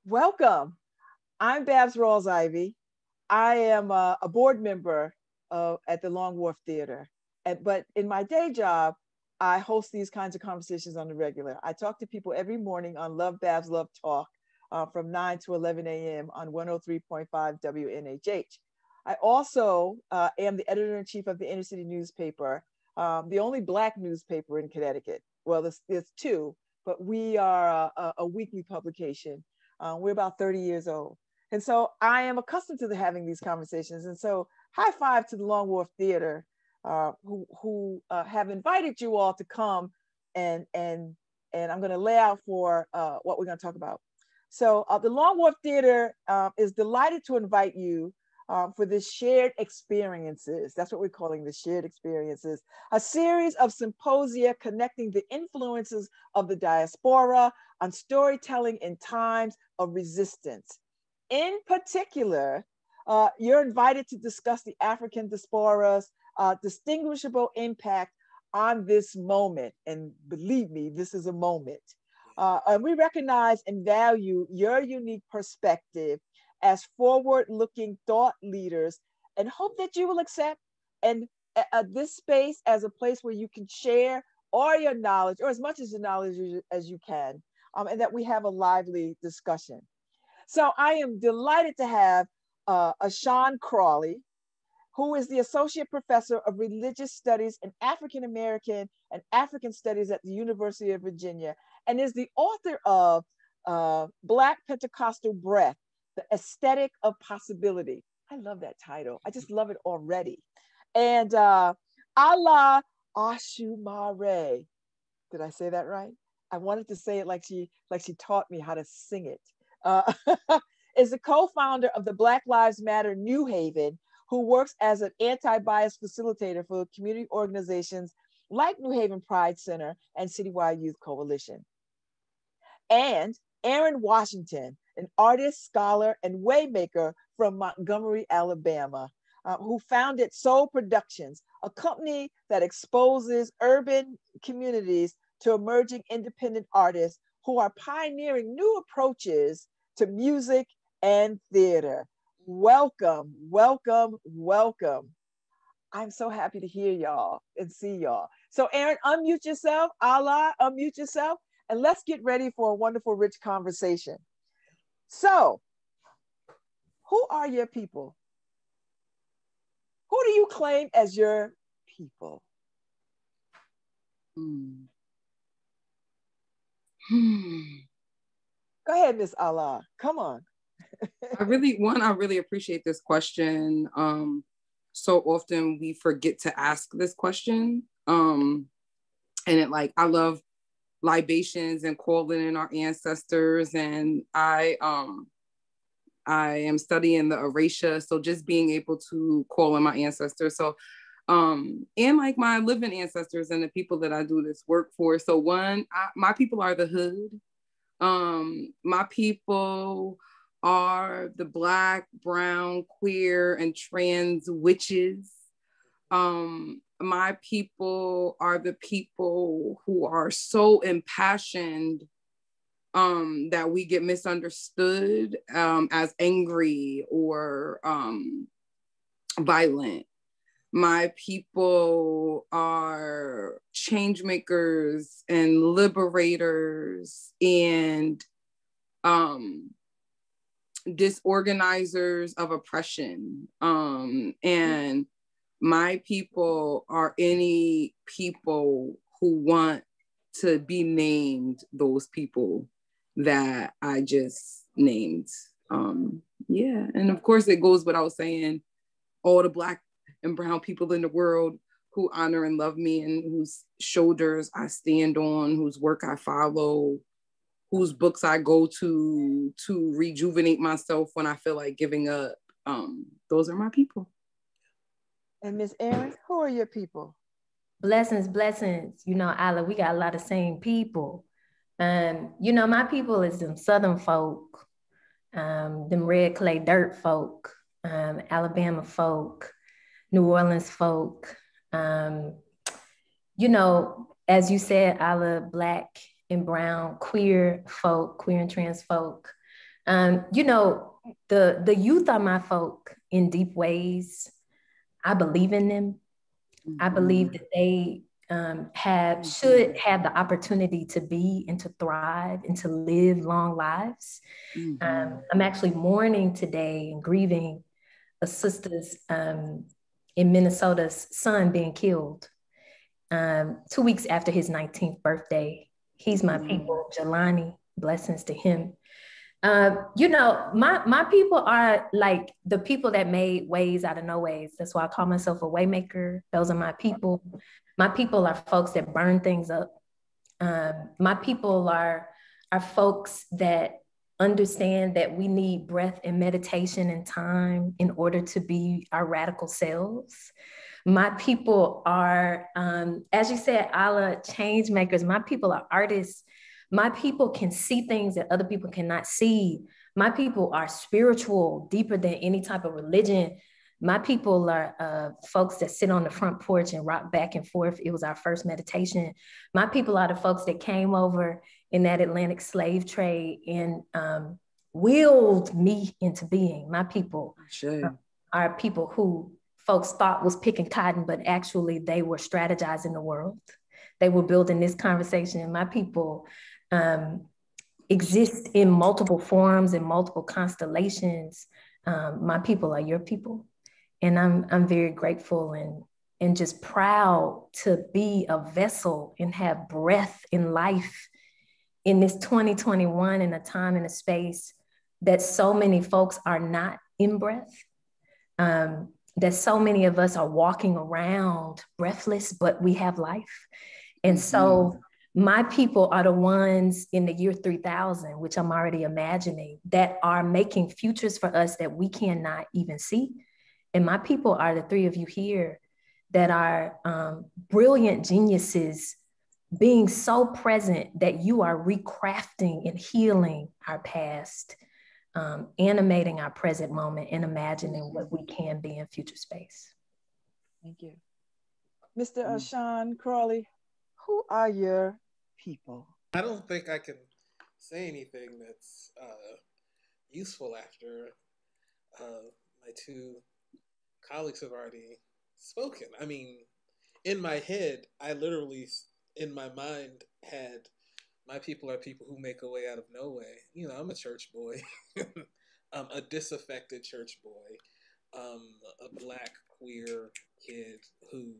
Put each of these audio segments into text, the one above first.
Welcome. I'm Babz Rawls Ivy. I am a board member at the Long Wharf Theater. But in my day job, I host these kinds of conversations on the regular. I talk to people every morning on Love Babz Love Talk from 9 to 11 a.m. on 103.5 WNHH. I also am the editor-in-chief of the Inner City newspaper, the only Black newspaper in Connecticut. Well, there's two, but we are a weekly publication. We're about 30 years old. And so I am accustomed to having these conversations. And so high five to the Long Wharf Theater, who have invited you all to come and I'm going to lay out for what we're going to talk about. So the Long Wharf Theater is delighted to invite you for this shared experiences. That's what we're calling the shared experiences, a series of symposia connecting the influences of the diaspora on storytelling in times of resistance. In particular, you're invited to discuss the African diasporas' distinguishable impact on this moment. And believe me, this is a moment. And we recognize and value your unique perspective as forward-looking thought leaders and hope that you will accept and this space as a place where you can share all your knowledge, or as much as your knowledge as you can, and that we have a lively discussion. So I am delighted to have Ashon Crawley, who is the Associate Professor of Religious Studies and African American and African Studies at the University of Virginia, and is the author of Black Pentecostal Breath, The Aesthetic of Possibility. I love that title. I just love it already. And Allah Ochumare. Did I say that right? I wanted to say it like she taught me how to sing it. Is the co-founder of the Black Lives Matter New Haven, who works as an anti-bias facilitator for community organizations like New Haven Pride Center and Citywide Youth Coalition. And Erin Washington, an artist, scholar, and waymaker from Montgomery, Alabama, who founded Soul Productions, a company that exposes urban communities to emerging independent artists who are pioneering new approaches to music and theater. Welcome, welcome, welcome. I'm so happy to hear y'all and see y'all. So Erin, unmute yourself. Allah, unmute yourself. And let's get ready for a wonderful, rich conversation. So, who are your people? Who do you claim as your people? Go ahead, Miss Allah. Come on. I really appreciate this question. So often we forget to ask this question. And I love libations and calling in our ancestors. And I am studying the Orisha. So just being able to call in my ancestors. So, and like my living ancestors and the people that I do this work for. So my people are the hood. My people are the Black, brown, queer, and trans witches. My people are the people who are so impassioned that we get misunderstood as angry or violent. My people are change makers and liberators and disorganizers of oppression. And my people are any people who want to be named those people that I just named. Yeah, and of course it goes without saying, all the Black and brown people in the world who honor and love me and whose shoulders I stand on, whose work I follow, whose books I go to rejuvenate myself when I feel like giving up. Those are my people. And Miss Erin, who are your people? Blessings, blessings. You know, Allah, we got a lot of same people. You know, my people is them Southern folk, them red clay dirt folk, Alabama folk, New Orleans folk. You know, as you said, Allah, Black and brown, queer folk, queer and trans folk. You know, the youth are my folk in deep ways. I believe in them. I believe that they should have the opportunity to be and to thrive and to live long lives. I'm actually mourning today and grieving a sister's in Minnesota's son being killed 2 weeks after his 19th birthday. He's my people, Jelani, blessings to him. You know, my people are like the people that made ways out of no ways. That's why I call myself a waymaker. Those are my people. My people are folks that burn things up. My people are folks that understand that we need breath and meditation and time in order to be our radical selves. My people are, as you said, Allah, change makers. My people are artists. My people can see things that other people cannot see. My people are spiritual, deeper than any type of religion. My people are folks that sit on the front porch and rock back and forth. It was our first meditation. My people are the folks that came over in that Atlantic slave trade and willed me into being. My people are people who folks thought was picking cotton, but actually they were strategizing the world. They were building this conversation. My people exist in multiple forms and multiple constellations. My people are your people. And I'm very grateful and just proud to be a vessel and have breath in life in this 2021, in a time and a space that so many folks are not in breath. That so many of us are walking around breathless, but we have life. And so my people are the ones in the year 3000, which I'm already imagining, that are making futures for us that we cannot even see. And my people are the three of you here that are brilliant geniuses, being so present that you are recrafting and healing our past, animating our present moment, and imagining what we can be in future space. Thank you. Mr. Ashon Crawley, who are your people? I don't think I can say anything that's useful after my two colleagues have already spoken. I mean, in my head, I literally, in my mind, had my people are people who make a way out of no way. You know, I'm a church boy, a disaffected church boy, a Black queer kid who,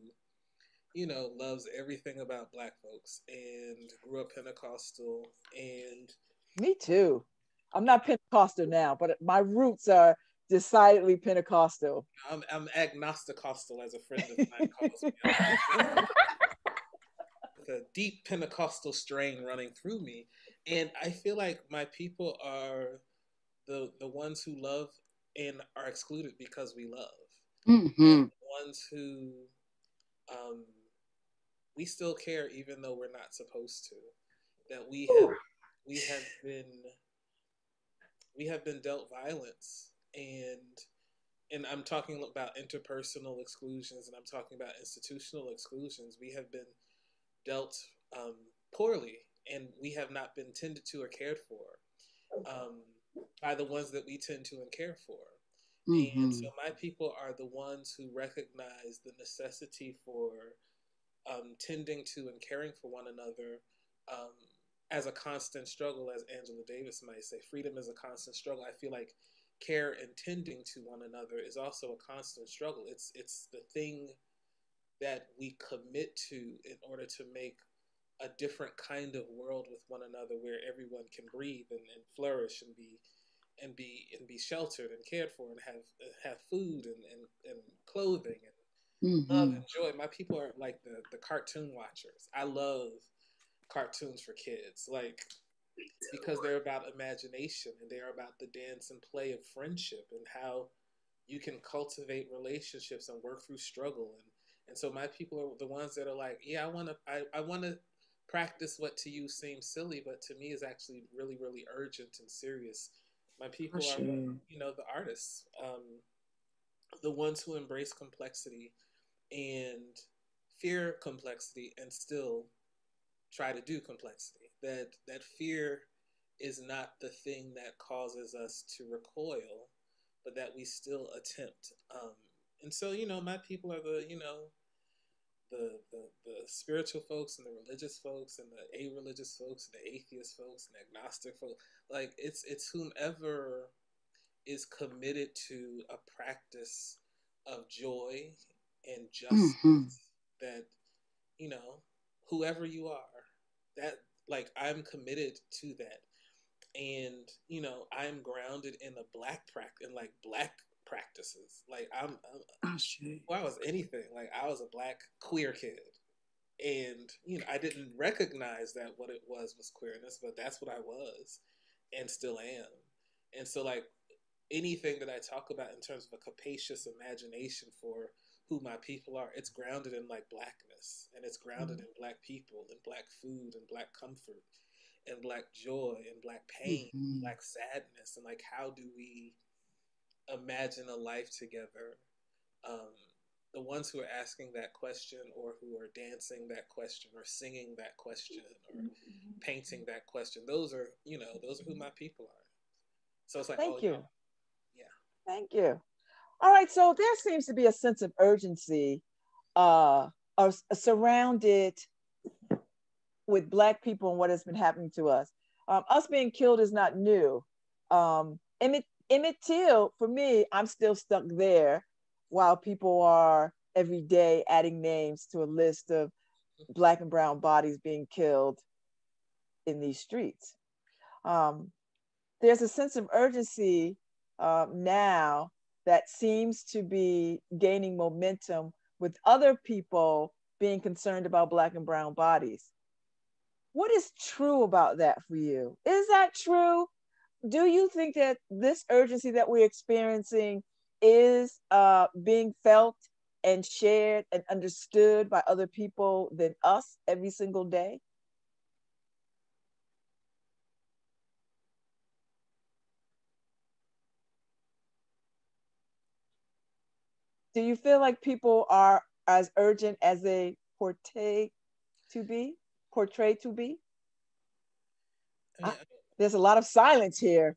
you know, loves everything about Black folks and grew up Pentecostal. And me too. I'm not Pentecostal now, but my roots are decidedly Pentecostal. I'm agnosticostal, as a friend of mine calls me. With a deep Pentecostal strain running through me. And I feel like my people are the ones who love and are excluded because we love. And the ones who we still care even though we're not supposed to. That we have been dealt violence, and I'm talking about interpersonal exclusions, and I'm talking about institutional exclusions. We have been dealt poorly, and we have not been tended to or cared for by the ones that we tend to and care for. And so my people are the ones who recognize the necessity for tending to and caring for one another as a constant struggle, as Angela Davis might say. Freedom is a constant struggle. I feel like care and tending to one another is also a constant struggle. It's the thing that we commit to in order to make a different kind of world with one another, where everyone can breathe and flourish and be sheltered and cared for and have food and clothing and love and joy. My people are like the cartoon watchers. I love cartoons for kids, like, because they're about imagination and they're about the dance and play of friendship and how you can cultivate relationships and work through struggle. And so my people are the ones that are like, yeah, I want to practice what to you seems silly, but to me is actually really, really urgent and serious. My people are, you know, the artists, the ones who embrace complexity and fear complexity and still try to do complexity. That fear is not the thing that causes us to recoil, but that we still attempt. And so, my people are the, the spiritual folks and the religious folks and the a-religious folks and the atheist folks and the agnostic folks. Like it's whomever is committed to a practice of joy and justice that, whoever you are, that like I'm committed to that. And, I'm grounded in a black practice, in like black practices. Like well, I was anything. Like I was a black queer kid. And, I didn't recognize that what it was queerness, but that's what I was and still am. And so like anything that I talk about in terms of a capacious imagination for who my people are, it's grounded in like blackness, and it's grounded in black people and black food and black comfort and black joy and black pain, black sadness. And like, how do we imagine a life together? The ones who are asking that question, or who are dancing that question, or singing that question, or painting that question, those are who my people are. So it's like, Thank you. Yeah. Thank you. All right. So there seems to be a sense of urgency surrounded with Black people and what has been happening to us. Us being killed is not new. Emmett Till, for me, I'm still stuck there, while people are every day adding names to a list of Black and brown bodies being killed in these streets. There's a sense of urgency now that seems to be gaining momentum with other people being concerned about Black and brown bodies. What is true about that for you? Is that true? Do you think that this urgency that we're experiencing is being felt and shared and understood by other people than us every single day? Do you feel like people are as urgent as they portray to be? There's a lot of silence here.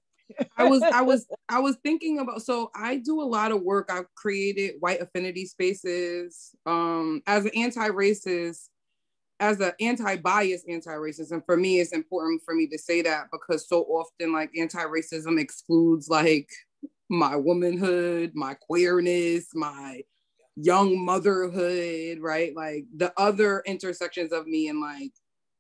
I was thinking about, so I do a lot of work. I've created white affinity spaces as an anti-racist, as an anti-bias anti-racist. And for me, it's important for me to say that, because so often like anti-racism excludes like my womanhood, my queerness, my young motherhood, right? Like the other intersections of me, and like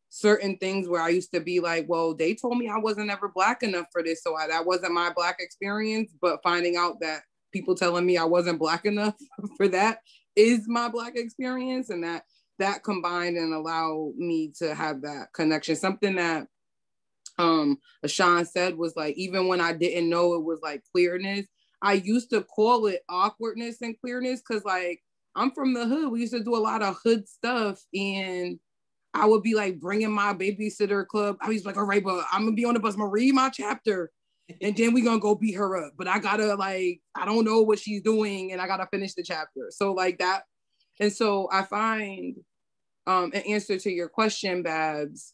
certain things where I used to be like, well, they told me I wasn't ever Black enough for this, so that wasn't my Black experience. But finding out that people telling me I wasn't Black enough for that is my Black experience, and that combined and allow me to have that connection. Something that Ashon said was like, even when I didn't know it was like queerness, I used to call it awkwardness and queerness, because like I'm from the hood. We used to do a lot of hood stuff, and I would be like bringing my babysitter club. I was like, all right, but I'm gonna be on the bus. I'm gonna read my chapter, and then we're gonna go beat her up. But I gotta like, I don't know what she's doing, and I gotta finish the chapter. So like that, and so I find an answer to your question, Babz.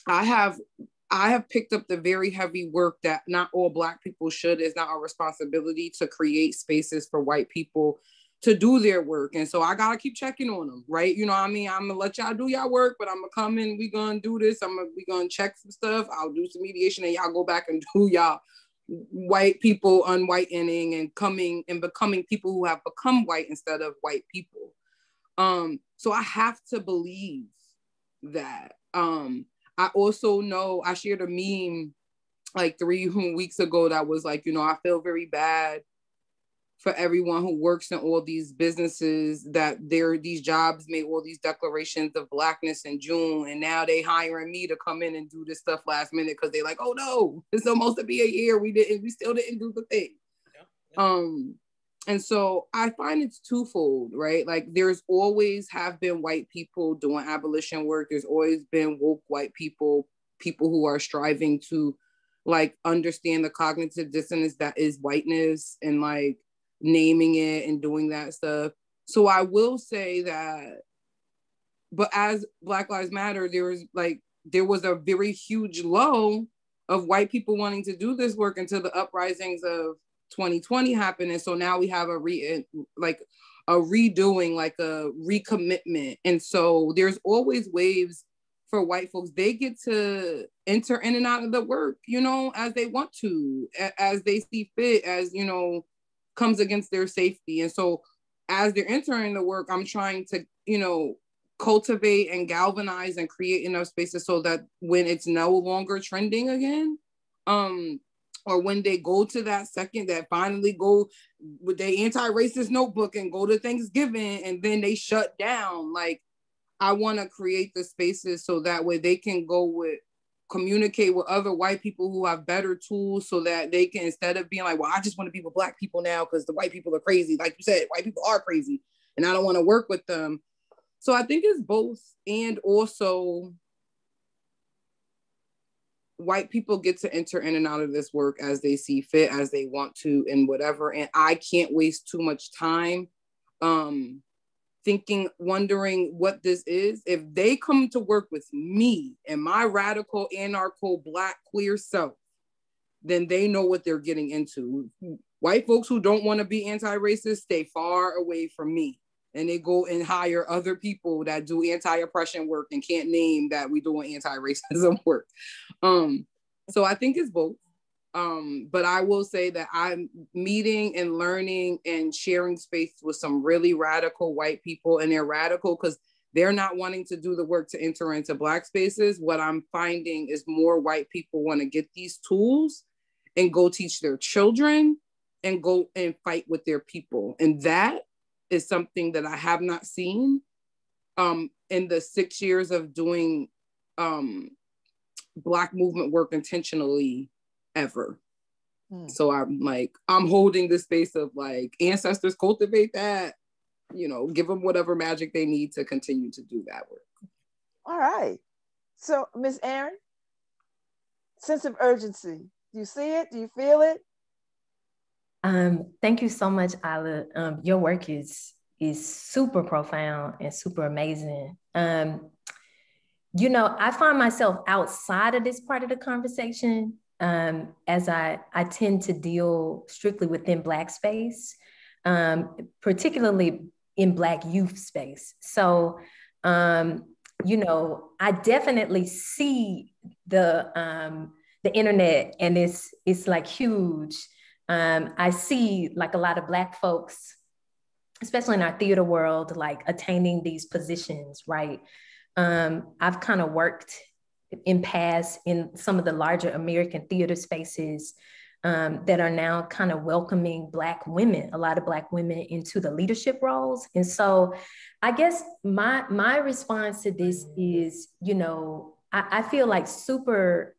I have picked up the very heavy work that not all Black people should. It's not our responsibility to create spaces for white people to do their work. And so I gotta keep checking on them, right? You know what I mean? I'm gonna let y'all do y'all work, but I'm gonna come in, we gonna do this. We gonna check some stuff. I'll do some mediation, and y'all go back and do y'all white people unwhitening and coming and becoming people who have become white instead of white people. So I have to believe that. I also know I shared a meme like 3 weeks ago that was like, I feel very bad for everyone who works in all these businesses that these jobs made all these declarations of Blackness in June, and now they hiring me to come in and do this stuff last minute because they like, oh no, it's almost to be a year. We still didn't do the thing. Yeah. And so I find it's twofold, right? Like there's always have been white people doing abolition work. There's always been woke white people who are striving to like understand the cognitive dissonance that is whiteness, and like naming it and doing that stuff. So I will say that, but as Black Lives Matter, there was a very huge low of white people wanting to do this work until the uprisings of 2020 happened. And so now we have a redoing, like a recommitment. And so there's always waves for white folks. They get to enter in and out of the work, you know, as they want to, as they see fit, as, you know, comes against their safety. And so as they're entering the work, I'm trying to, you know, cultivate and galvanize and create enough spaces so that when it's no longer trending again, or when they go to that second, that finally go with their anti-racist notebook and go to Thanksgiving and then they shut down, like, I want to create the spaces so that way they can communicate with other white people who have better tools, so that they can, instead of being like, well, I just want to be with Black people now because the white people are crazy. Like you said, white people are crazy and I don't want to work with them. So I think it's both. And also white people get to enter in and out of this work as they see fit, as they want to, and whatever. And I can't waste too much time wondering what this is. If they come to work with me and my radical, anarcho, Black, queer self, then they know what they're getting into. White folks who don't want to be anti-racist stay far away from me. And they go and hire other people that do anti-oppression work and can't name that we doing anti-racism work. So I think it's both. But I will say that I'm meeting and learning and sharing space with some really radical white people, and they're radical because they're not wanting to do the work to enter into Black spaces. What I'm finding is more white people want to get these tools and go teach their children and go and fight with their people. And that is something that I have not seen in the 6 years of doing Black movement work intentionally ever. So I'm holding this space of like, ancestors cultivate that, you know, give them whatever magic they need to continue to do that work. All right. So Ms. Erin, sense of urgency. Do you see it? Do you feel it? Thank you so much, Ala. Your work is super profound and super amazing. You know, I find myself outside of this part of the conversation as I tend to deal strictly within Black space, particularly in Black youth space. So, you know, I definitely see the internet, and it's like huge. I see like a lot of Black folks, especially in our theater world, like attaining these positions, right? I've kind of worked in past in some of the larger American theater spaces that are now kind of welcoming Black women, a lot of Black women into the leadership roles. And so I guess my response to this is, you know, I feel like super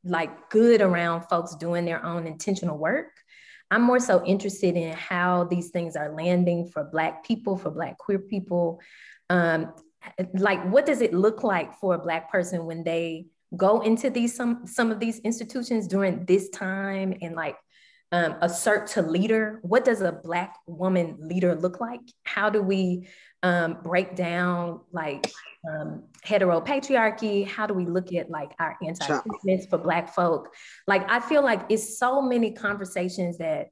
like good around folks doing their own intentional work. I'm more so interested in how these things are landing for Black people, for Black queer people. Like, what does it look like for a Black person when they go into these some of these institutions during this time and like assert to leader? What does a Black woman leader look like? How do we break down like heteropatriarchy? How do we look at like our anti-movements for Black folk? Like, I feel like it's so many conversations that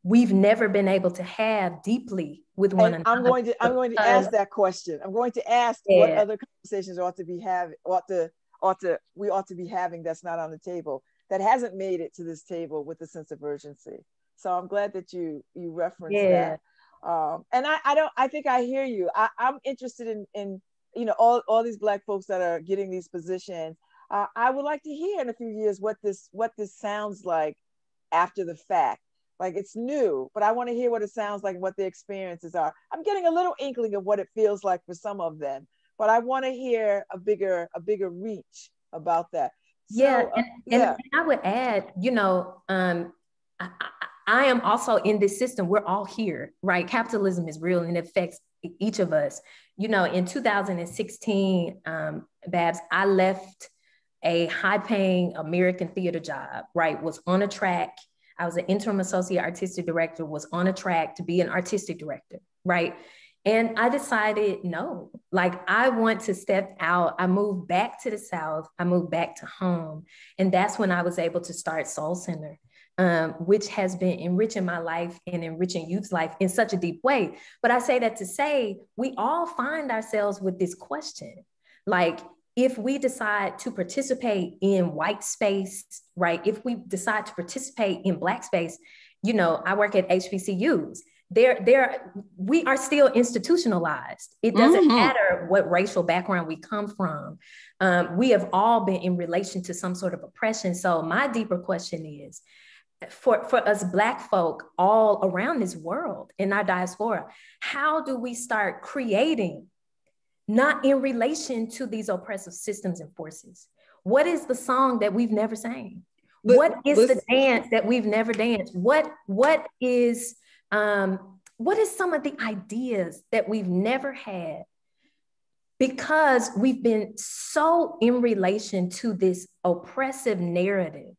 we've never been able to have deeply with one another. I'm going to ask that question. I'm going to ask what other conversations we ought to be having that's not on the table, that hasn't made it to this table with a sense of urgency. So I'm glad that you referenced that. And I think I hear you. I'm interested in you know, all these Black folks that are getting these positions. I would like to hear in a few years what this sounds like after the fact. Like, it's new, but I want to hear what it sounds like and what the experiences are. I'm getting a little inkling of what it feels like for some of them, but I want to hear a bigger reach about that. So, and I would add, you know, I am also in this system. We're all here, right? Capitalism is real and it affects each of us. You know, in 2016, Babz, I left a high-paying American theater job, right? Was on a track. I was an interim associate artistic director, was on a track to be an artistic director, right? And I decided, no, like I want to step out. I moved back to the South. I moved back to home. And that's when I was able to start Soul Center, which has been enriching my life and enriching youth's life in such a deep way. But I say that to say, we all find ourselves with this question. Like, if we decide to participate in white space, right? If we decide to participate in Black space, you know, I work at HBCUs. We are still institutionalized. It doesn't matter what racial background we come from. We have all been in relation to some sort of oppression. So my deeper question is, for us Black folk all around this world in our diaspora, how do we start creating not in relation to these oppressive systems and forces? What is the song that we've never sang? What is the dance that we've never danced? What is some of the ideas that we've never had? Because we've been so in relation to this oppressive narrative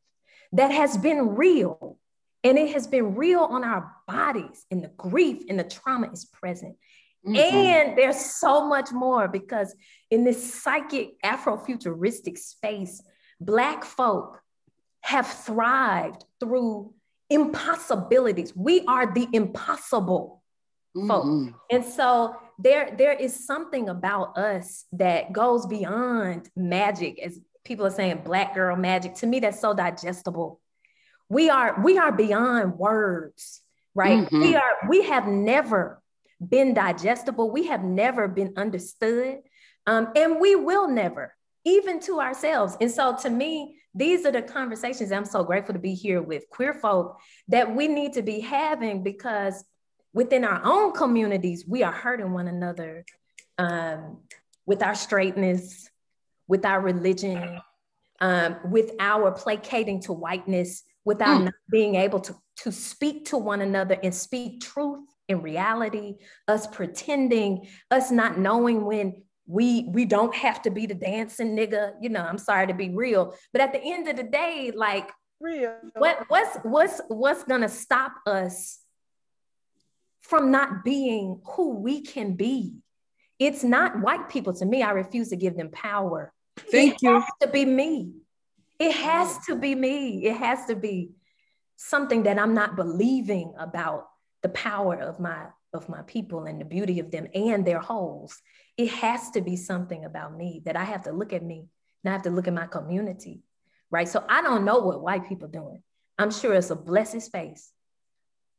that has been real, and it has been real on our bodies, and the grief and the trauma is present. And there's so much more, because in this psychic Afrofuturistic space, Black folk have thrived through impossibilities. We are the impossible folk. And so there is something about us that goes beyond magic, as people are saying, Black girl magic. To me, that's so digestible. We are beyond words, right? We have never been digestible. We have never been understood. And we will never, even to ourselves. And so to me, these are the conversations I'm so grateful to be here with queer folk that we need to be having, because within our own communities, we are hurting one another with our straightness, with our religion, with our placating to whiteness, with our not being able to speak to one another and speak truth in reality, us pretending, us not knowing when we don't have to be the dancing nigga. You know, I'm sorry to be real, but at the end of the day, like, real. What's gonna stop us from not being who we can be? It's not white people. To me, I refuse to give them power. It has to be me. It has to be me. It has to be something that I'm not believing about the power of my people and the beauty of them and their wholes. It has to be something about me, that I have to look at me and I have to look at my community, right? So I don't know what white people are doing. I'm sure it's a blessed space.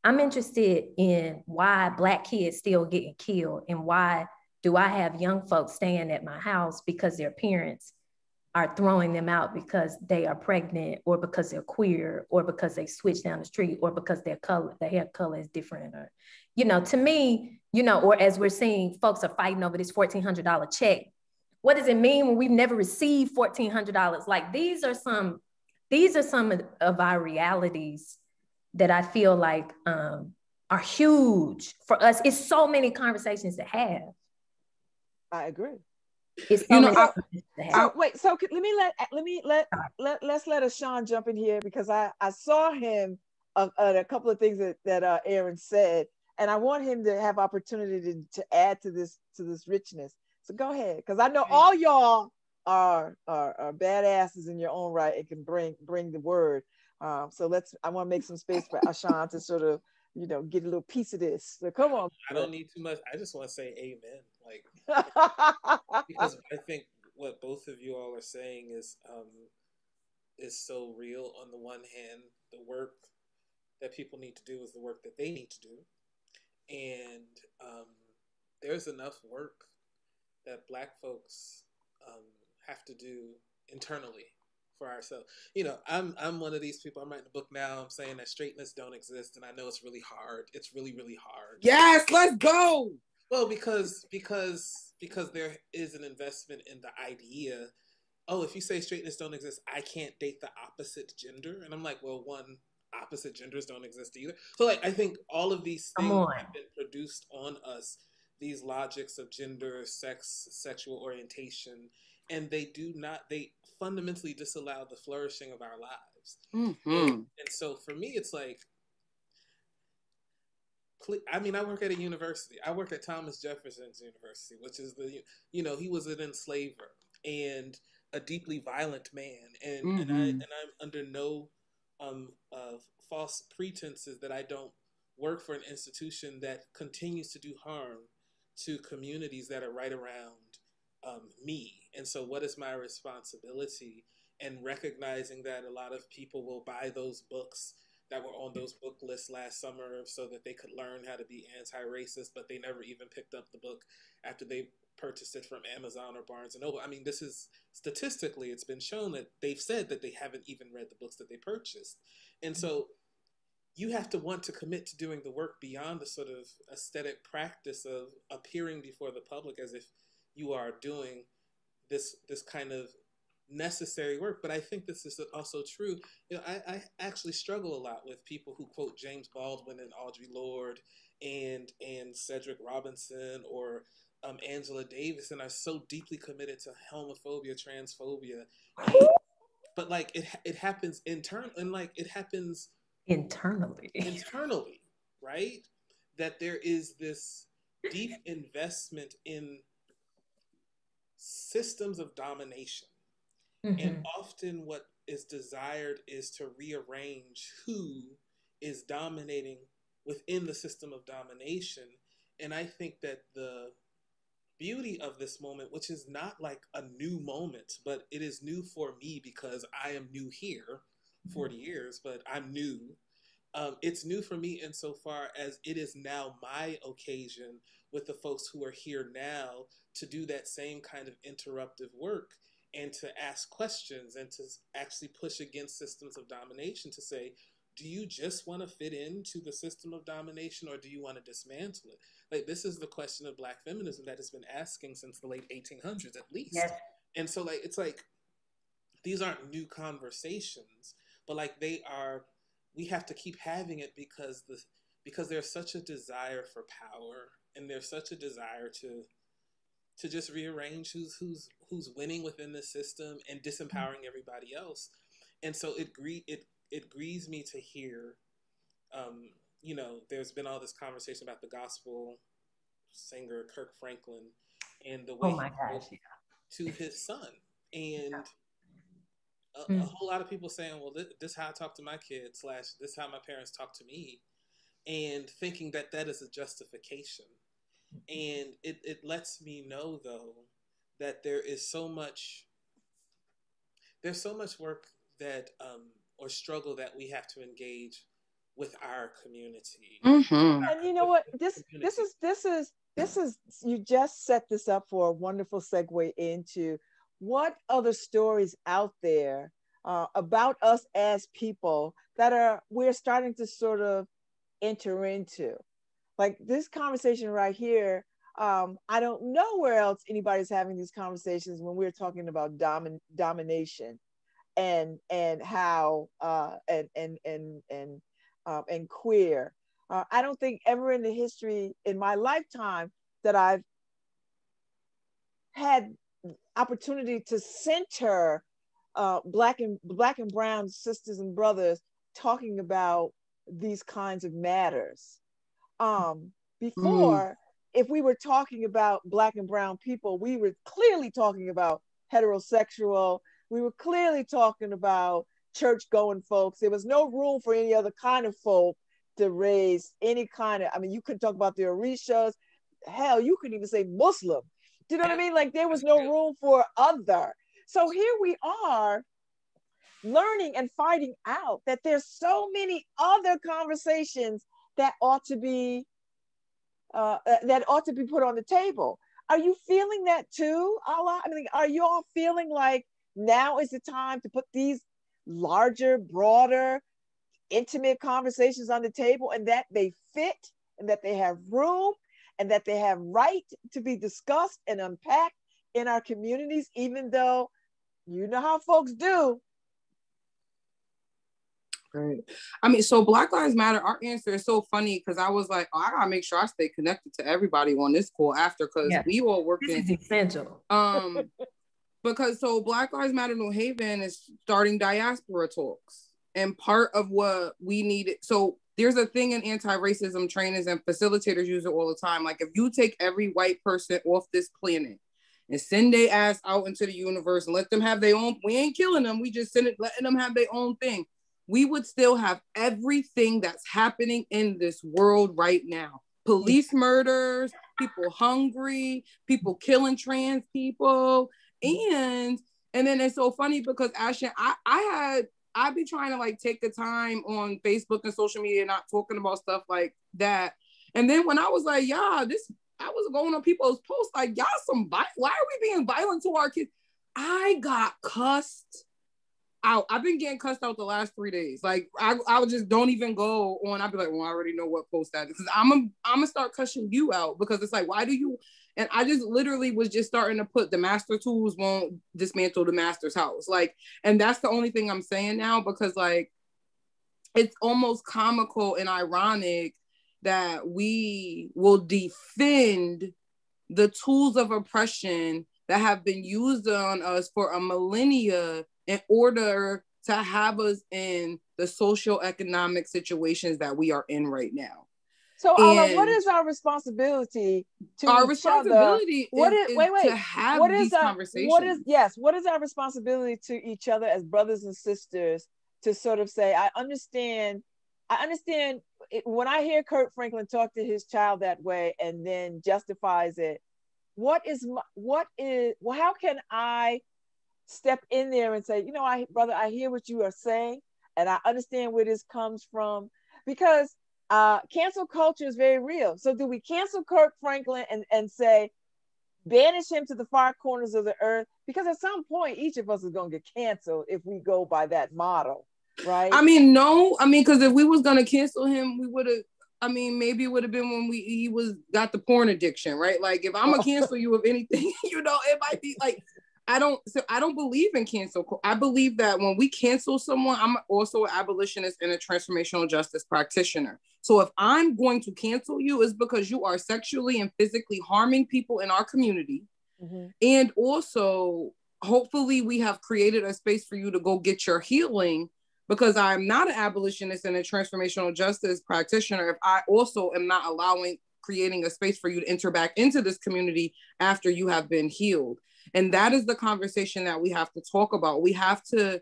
I'm interested in why Black kids still getting killed, and why do I have young folks staying at my house because their parents are throwing them out because they are pregnant, or because they're queer, or because they switch down the street, or because their hair color is different, or, you know, to me, you know, or as we're seeing, folks are fighting over this $1,400 check. What does it mean when we've never received $1,400? Like, these are some of our realities that I feel like are huge for us. It's so many conversations to have. I agree. It's so many let's let Ashon jump in here, because I saw him a couple of things that Erin said, and I want him to have opportunity to add to this richness. So go ahead, because I know all y'all are badasses in your own right and can bring the word. So I want to make some space for Ashon to sort of, you know, get a little piece of this. So come on. I don't need too much. I just want to say amen. Like, because I think what both of you all are saying is so real. On the one hand, the work that people need to do is the work that they need to do. And there's enough work that Black folks have to do internally for ourselves. You know, I'm one of these people. I'm writing a book now. I'm saying that straightness don't exist, and I know it's really hard. It's really, really hard. Yes, let's go. Well, because there is an investment in the idea. Oh, if you say straightness don't exist, I can't date the opposite gender. And I'm like, well, one, opposite genders don't exist either. So, like, I think all of these things have been produced on us, these logics of gender, sex, sexual orientation, and they fundamentally disallow the flourishing of our lives. And so for me, it's like, I mean, I work at a university. I work at Thomas Jefferson's University, which is he was an enslaver and a deeply violent man, and I'm under no false pretenses that I don't work for an institution that continues to do harm to communities that are right around me. And so what is my responsibility? And recognizing that a lot of people will buy those books that were on those book lists last summer so that they could learn how to be anti-racist, but they never even picked up the book after they purchased it from Amazon or Barnes and Noble. I mean, this is statistically, it's been shown that they've said that they haven't even read the books that they purchased. And so you have to want to commit to doing the work beyond the sort of aesthetic practice of appearing before the public as if you are doing this kind of necessary work. But I think this is also true. I actually struggle a lot with people who quote James Baldwin and Audre Lorde and Cedric Robinson or Angela Davis and are so deeply committed to homophobia, transphobia, but like it happens it happens internally, right? That there is this deep investment in systems of domination. And often what is desired is to rearrange who is dominating within the system of domination. And I think that the beauty of this moment, which is not like a new moment, but it is new for me because I am new here, 40 years, but I'm new. It's new for me insofar as it is now my occasion with the folks who are here now to do that same kind of interruptive work and to ask questions and to actually push against systems of domination to say, do you just want to fit into the system of domination or do you want to dismantle it? Like, this is the question of Black feminism that has been asking since the late 1800s at least. Yes. And so like, it's like, these aren't new conversations, but like we have to keep having it because there's such a desire for power and there's such a desire to just rearrange who's winning within the system and disempowering everybody else. And so it grieves me to hear, there's been all this conversation about the gospel singer Kirk Franklin and the way to his son. And a whole lot of people saying, well, this is how I talk to my kids, / this is how my parents talk to me, and thinking that is a justification. And it lets me know, though, that there's so much work that or struggle that we have to engage with our community. And you know what? This is you just set this up for a wonderful segue into what other stories out there about us as people that we're starting to sort of enter into. Like this conversation right here, I don't know where else anybody's having these conversations when we're talking about domination and how and queer. I don't think ever in the history in my lifetime that I've had opportunity to center black and brown sisters and brothers talking about these kinds of matters. Before, if we were talking about Black and brown people, we were clearly talking about heterosexual. We were clearly talking about church-going folks. There was no room for any other kind of folk to raise any kind of, you could talk about the Orishas. Hell, you could even say Muslim. Do you know what I mean? Like there was no room for other. So here we are learning and finding out that there's so many other conversations that ought to be put on the table. Are you feeling that too, Allah? Are you all feeling like now is the time to put these larger, broader, intimate conversations on the table and that they fit and that they have room and that they have right to be discussed and unpacked in our communities, even though you know how folks do. Right. So Black Lives Matter, our answer is so funny because I was like, I gotta make sure I stay connected to everybody on this call after because we all working. This is essential. Because so Black Lives Matter New Haven is starting diaspora talks. And part of what we needed, so there's a thing in anti-racism trainers and facilitators use it all the time. Like if you take every white person off this planet and send their ass out into the universe and let them have their own, we ain't killing them, we just letting them have their own thing, we would still have everything that's happening in this world right now. Police murders, people hungry, people killing trans people. And then it's so funny because Ashon, I'd be trying to like take the time on Facebook and social media, not talking about stuff like that. And then when I was like, I was going on people's posts like, why are we being violent to our kids? I got cussed out. I've been getting cussed out the last 3 days. Like I would just don't even go on. I'd be like, well, I already know what post that is. Because I'm gonna start cussing you out because it's like, why do you? And I just literally was just starting to put the master tools won't dismantle the master's house. Like, and that's the only thing I'm saying now because like, it's almost comical and ironic that we will defend the tools of oppression that have been used on us for a millennia in order to have us in the socioeconomic situations that we are in right now. So, Ala, what is our responsibility to our each responsibility other? To have these conversations. What is our responsibility to each other as brothers and sisters to sort of say, I understand it, when I hear Kirk Franklin talk to his child that way and then justifies it, how can I step in there and say, brother, I hear what you are saying and I understand where this comes from, because cancel culture is very real. So do we cancel Kirk Franklin and say, banish him to the far corners of the earth? Because at some point, each of us is going to get canceled if we go by that model, right? I mean, no. I mean, because if we was going to cancel him, we would have, maybe it would have been when he got the porn addiction, right? Like, if I'm going to cancel you of anything, it might be like, I don't believe in cancel. I believe that when we cancel someone, I'm also an abolitionist and a transformational justice practitioner. So if I'm going to cancel you, it's because you are sexually and physically harming people in our community. Mm-hmm. And also, hopefully we have created a space for you to go get your healing, because I'm not an abolitionist and a transformational justice practitioner if I also am not creating a space for you to enter back into this community after you have been healed. And that is the conversation that we have to talk about. We have to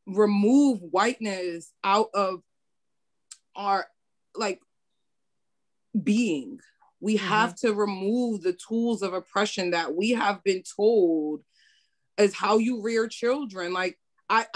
remove whiteness out of our being. We have to remove the tools of oppression that we have been told is how you rear children. Like, I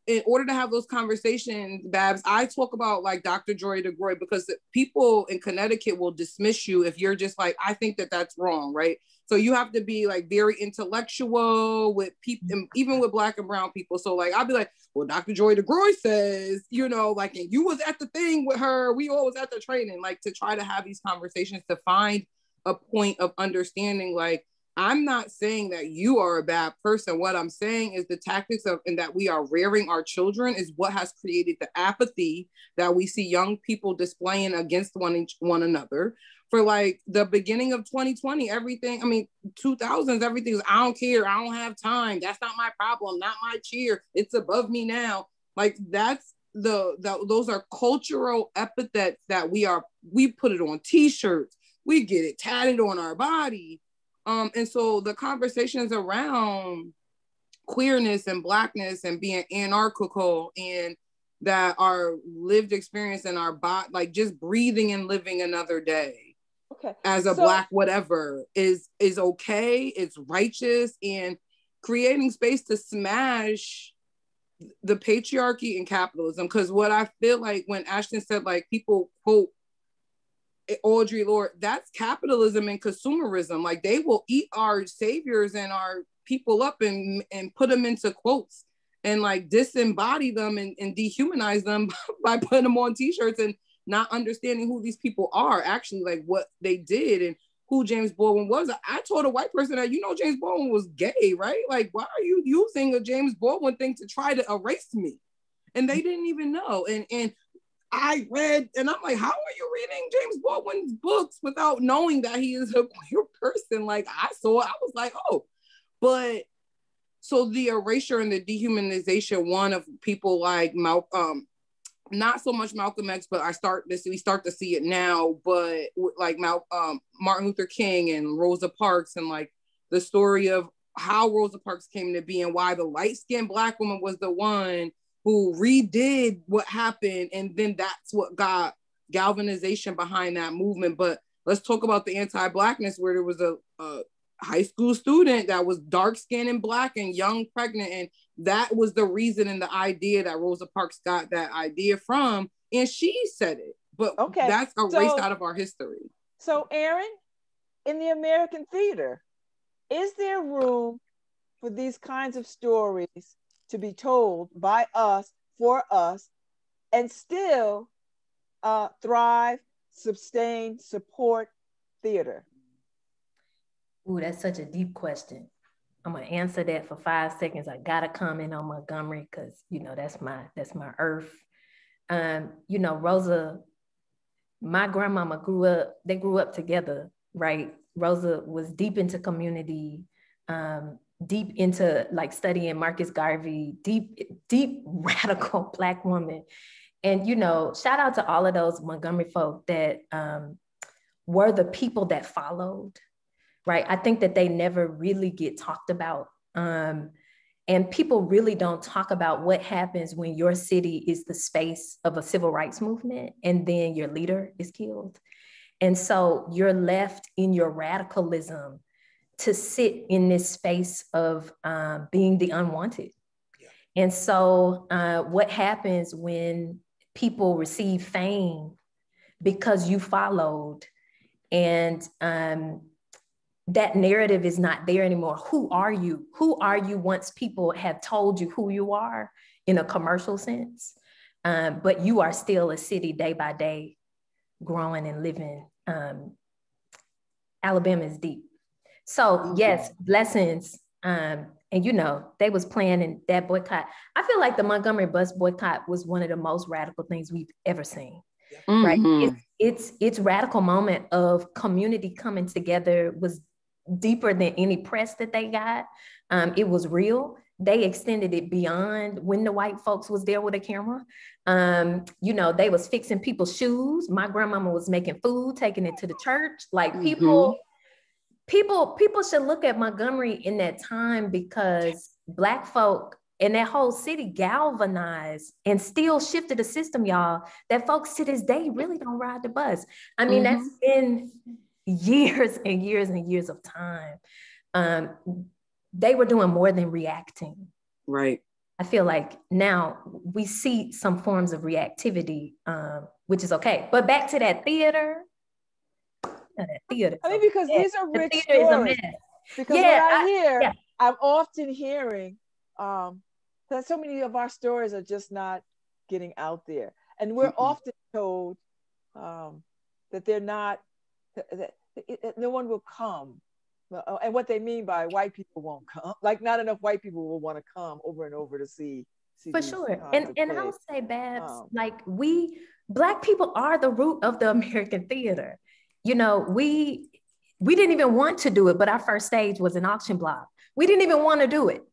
in order to have those conversations, Babz, I talk about like Dr. Joy DeGroy, because people in Connecticut will dismiss you if you're just like, I think that that's wrong, right? So you have to be like very intellectual with people, even with Black and brown people. So like, I'll be like, well, Dr. Joy DeGroy says, like, and you was at the thing with her, we all was at the training, like to try to have these conversations to find a point of understanding. Like, I'm not saying that you are a bad person. What I'm saying is the tactics and that we are rearing our children is what has created the apathy that we see young people displaying against one another. For like the beginning of 2020, 2000s, everything was, I don't care, I don't have time, that's not my problem, not my cheer, it's above me now. Like, that's those are cultural epithets that we put it on t-shirts, we get it tatted on our body. And so the conversations around queerness and Blackness and being anarchical and that our lived experience in our body, like just breathing and living another day as a Black whatever is okay, it's righteous, and creating space to smash the patriarchy and capitalism. Because what I feel like when Ashton said, like, people quote Audre Lorde, that's capitalism and consumerism. Like, they will eat our saviors and our people up and put them into quotes and like disembody them and dehumanize them by putting them on t-shirts and not understanding who these people are, actually, like what they did and who James Baldwin was. I told a white person that, James Baldwin was gay, right? Like, why are you using a James Baldwin thing to try to erase me? And they didn't even know. And I read, and I'm like, how are you reading James Baldwin's books without knowing that he is a queer person? Like, I saw it, I was like, oh. But so the erasure and the dehumanization, one, of people like not so much Malcolm X, but we start to see it now, but like Martin Luther King and Rosa Parks, and like the story of how Rosa Parks came to be and why the light-skinned Black woman was the one who redid what happened. And then that's what got galvanization behind that movement. But let's talk about the anti-Blackness, where there was a high school student that was dark-skinned and Black and young, pregnant. And that was the reason and the idea that Rosa Parks got that idea from. And she said it, but that's erased out of our history. So Erin, in the American theater, is there room for these kinds of stories to be told by us, for us, and still thrive, sustain, support theater? Ooh, that's such a deep question. I'm gonna answer that for 5 seconds. I gotta comment on Montgomery because that's my earth. Rosa, my grandmama grew up together, right? Rosa was deep into community, deep into like studying Marcus Garvey, deep radical Black woman. And shout out to all of those Montgomery folk that were the people that followed. Right. I think that they never really get talked about. And people really don't talk about what happens when your city is the space of a civil rights movement and then your leader is killed. And so you're left in your radicalism to sit in this space of being the unwanted. Yeah. And so what happens when people receive fame because you followed, and that narrative is not there anymore. Who are you? Who are you once people have told you who you are in a commercial sense? But you are still a city day by day, growing and living. Alabama is deep. So yes, blessings. And they was planning that boycott. I feel like the Montgomery bus boycott was one of the most radical things we've ever seen. Mm-hmm. Right? It's radical moment of community coming together was deeper than any press that they got. It was real. They extended it beyond when the white folks was there with a camera. They was fixing people's shoes. My grandmama was making food, taking it to the church. Like people should look at Montgomery in that time, because Black folk and that whole city galvanized and still shifted the system, y'all, that folks to this day really don't ride the bus. I mean, that's been years and years and years of time. They were doing more than reacting. Right. I feel like now we see some forms of reactivity, which is okay. But back to that theater. I mean, because these are rich stories. Because what I'm often hearing that so many of our stories are just not getting out there. And we're often told that they're not, that no one will come. And what they mean by white people won't come, like not enough white people will want to come over and over to see for sure. And I'll say, Babz, like Black people are the root of the American theater. We didn't even want to do it, but our first stage was an auction block. We didn't even want to do it.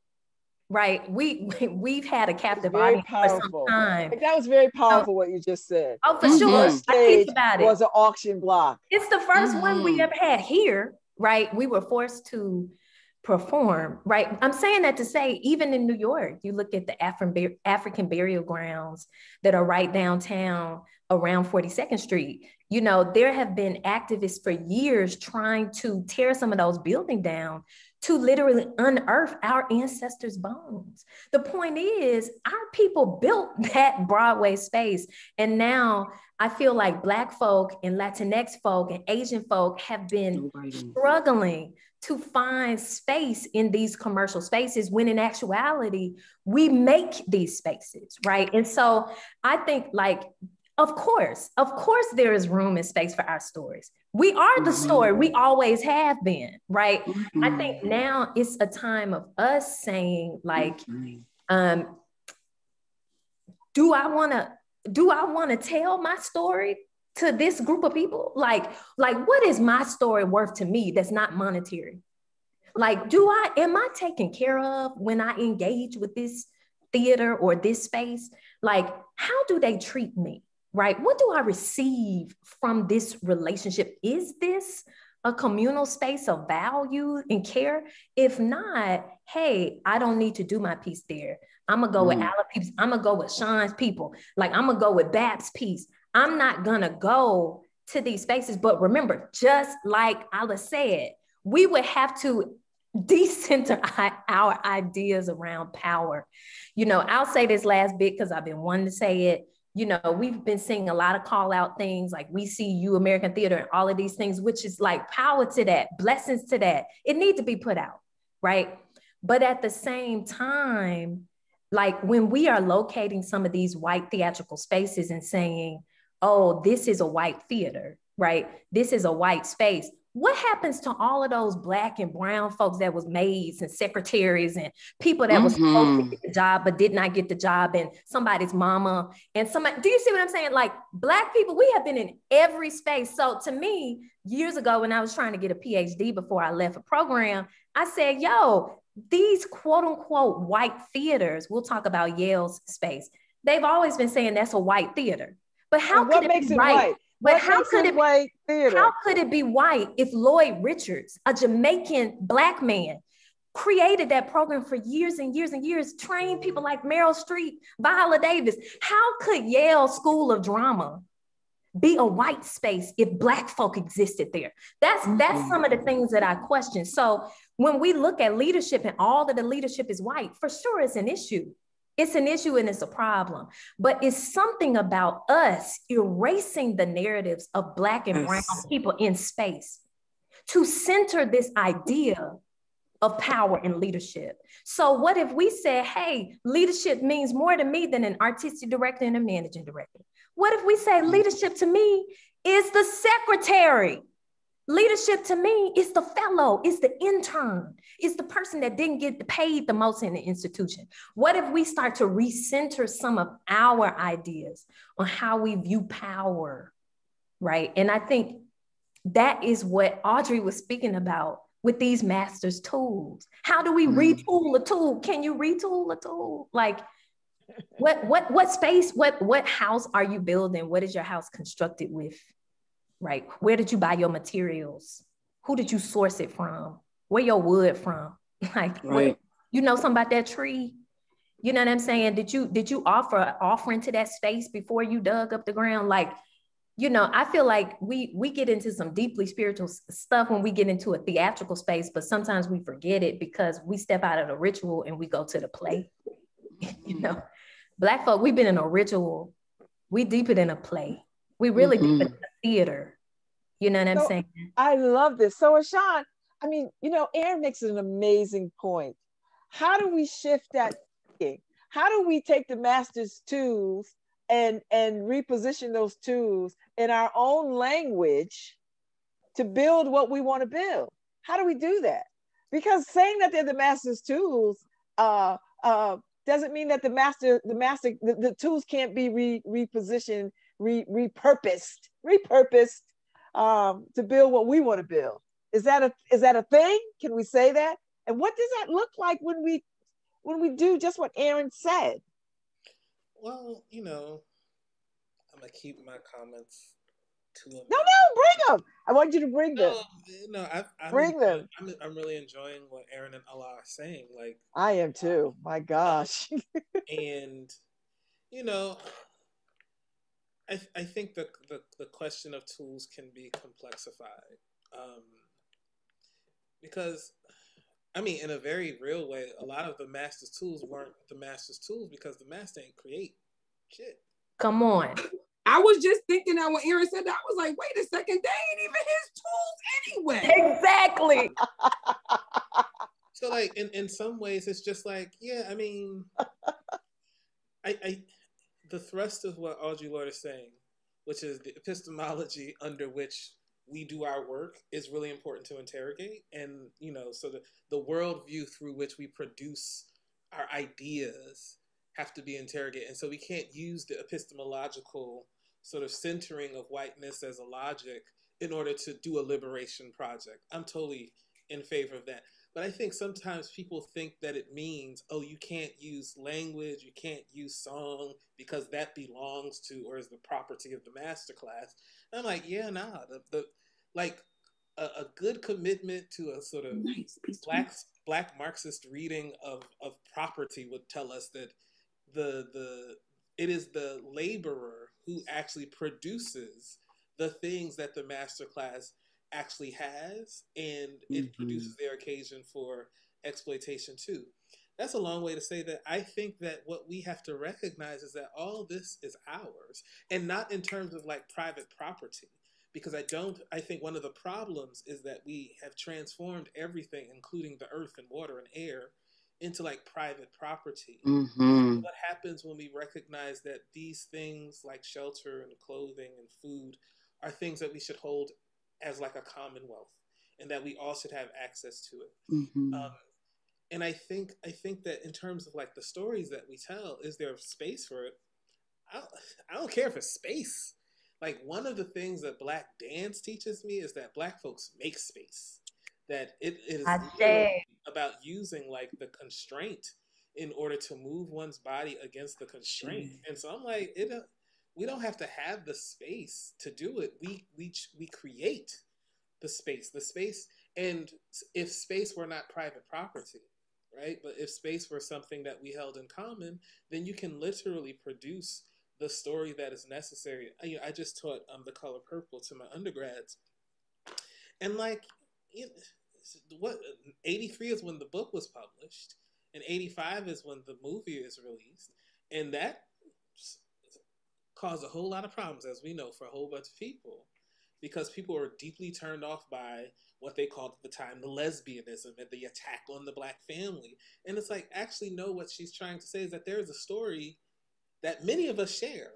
Right. We've had a captive audience for some time. Like, that was very powerful what you just said. Oh, for sure. I teach about it. Was an auction block. It's the first one we ever had here. Right. We were forced to perform. Right. I'm saying that to say, even in New York, you look at the African burial grounds that are right downtown around 42nd Street. There have been activists for years trying to tear some of those buildings down to literally unearth our ancestors' bones. The point is, our people built that Broadway space. And now I feel like Black folk and Latinx folk and Asian folk have been struggling to find space in these commercial spaces, when in actuality, we make these spaces, right? And so I think, like, of course, there is room and space for our stories. We are the story. We always have been, right? I think now it's a time of us saying, like, do I want to tell my story to this group of people? Like, what is my story worth to me that's not monetary? Like, am I taken care of when I engage with this theater or this space, like, how do they treat me, right? What do I receive from this relationship? Is this a communal space of value and care? If not, hey, I don't need to do my piece there. I'm gonna go with Ala Peeps. I'm gonna go with Sean's people. Like, I'm gonna go with Bab's piece. I'm not gonna go to these spaces. But remember, just like Ala said, we would have to decenter our ideas around power. You know, I'll say this last bit because I've been wanting to say it. You know, we've been seeing a lot of call out things like We See You, American Theater, and all of these things, which is like power to that, blessings to that. It needs to be put out, right? But at the same time, like when we are locating some of these white theatrical spaces and saying, oh, this is a white theater, right? This is a white space. What happens to all of those Black and brown folks that was maids and secretaries and people that was supposed to get the job but did not get the job, and somebody's mama and somebody, do you see what I'm saying? Like, Black people, we have been in every space. So to me, years ago when I was trying to get a PhD before I left a program, I said, yo, these quote unquote white theaters, we'll talk about Yale's space, they've always been saying that's a white theater. But how could it be white? But how could it white theater? How could it be white if Lloyd Richards, a Jamaican Black man, created that program for years and years and years, trained people like Meryl Streep, Viola Davis? How could Yale School of Drama be a white space if Black folk existed there? That's some of the things that I question. So when we look at leadership and all of the leadership is white, for sure it's an issue. It's an issue and it's a problem, but it's something about us erasing the narratives of Black and brown people in space to center this idea of power and leadership. So what if we said, hey, leadership means more to me than an artistic director and a managing director? What if we say leadership to me is the secretary? Leadership to me is the fellow, is the intern, is the person that didn't get paid the most in the institution. What if we start to recenter some of our ideas on how we view power, right? And I think that is what Audrey was speaking about with these master's tools. How do we retool a tool? Can you retool a tool? Like, what space, what house are you building? What is your house constructed with? Right? Where did you buy your materials? Who did you source it from? Where your wood from? Like, right. You know something about that tree? You know what I'm saying? Did you offer an offering to that space before you dug up the ground? Like, you know, I feel like we get into some deeply spiritual stuff when we get into a theatrical space, but sometimes we forget it because we step out of the ritual and we go to the play. You know, Black folk, we've been in a ritual. We deeper than a play. We really deep in the theater. You know what I'm saying? I love this. So Ashon, I mean, you know, Erin makes an amazing point. How do we shift that thinking? How do we take the master's tools and reposition those tools in our own language to build what we want to build? How do we do that? Because saying that they're the master's tools doesn't mean that the tools can't be repositioned, repurposed to build what we want to build. Is that a thing? Can we say that? And what does that look like when we do just what Erin said? Well, you know, I'm gonna keep my comments to them. No, bring them. I want you to bring them. No, bring them. I'm really enjoying what Erin and Allah are saying. Like, I am too. My gosh. And you know, I think the question of tools can be complexified, because, I mean, in a very real way, a lot of the master's tools weren't the master's tools because the master ain't create shit. Come on. I was just thinking that when Erin said that, I was like, wait a second, they ain't even his tools anyway. Exactly. So like in some ways it's just like, yeah, I mean, I the thrust of what Audre Lorde is saying, which is the epistemology under which we do our work, is really important to interrogate. And, you know, so the worldview through which we produce our ideas have to be interrogated. And so we can't use the epistemological sort of centering of whiteness as a logic in order to do a liberation project. I'm totally in favor of that. But I think sometimes people think that it means, oh, you can't use language, you can't use song because that belongs to or is the property of the masterclass. And I'm like, yeah, nah. The like a good commitment to a sort of black Marxist reading of property would tell us that it is the laborer who actually produces the things that the masterclass actually has, and it produces their occasion for exploitation too. That's a long way to say that I think that what we have to recognize is that all this is ours, and not in terms of like private property, because I think one of the problems is that we have transformed everything, including the earth and water and air, into like private property. What happens when we recognize that these things like shelter and clothing and food are things that we should hold as like a commonwealth, and that we all should have access to it. And I think that in terms of like the stories that we tell, is there space for it? I don't care if it's space. Like, one of the things that Black dance teaches me is that Black folks make space. That it is about using like the constraint in order to move one's body against the constraint. And so I'm like, we don't have to have the space to do it. We create the space. And if space were not private property, right? But if space were something that we held in common, then you can literally produce the story that is necessary. I just taught The Color Purple to my undergrads, and like, what 83 is when the book was published, and 85 is when the movie is released, and that caused a whole lot of problems, as we know, for a whole bunch of people, because people were deeply turned off by what they called at the time the lesbianism and the attack on the Black family. And it's like, actually, no, what she's trying to say is that there is a story that many of us share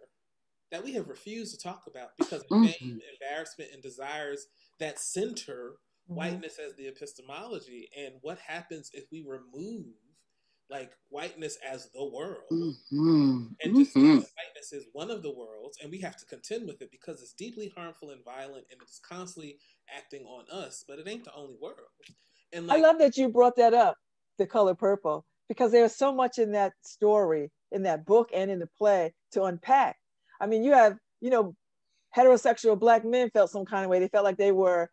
that we have refused to talk about because of shame, embarrassment, and desires that center whiteness as the epistemology. And what happens if we remove like whiteness as the world and just say that whiteness is one of the worlds, and we have to contend with it because it's deeply harmful and violent, and it's constantly acting on us, but it ain't the only world. And like, I love that you brought that up, The Color Purple, because there's so much in that story, in that book and in the play to unpack. I mean, you have, heterosexual Black men felt some kind of way. They felt like they were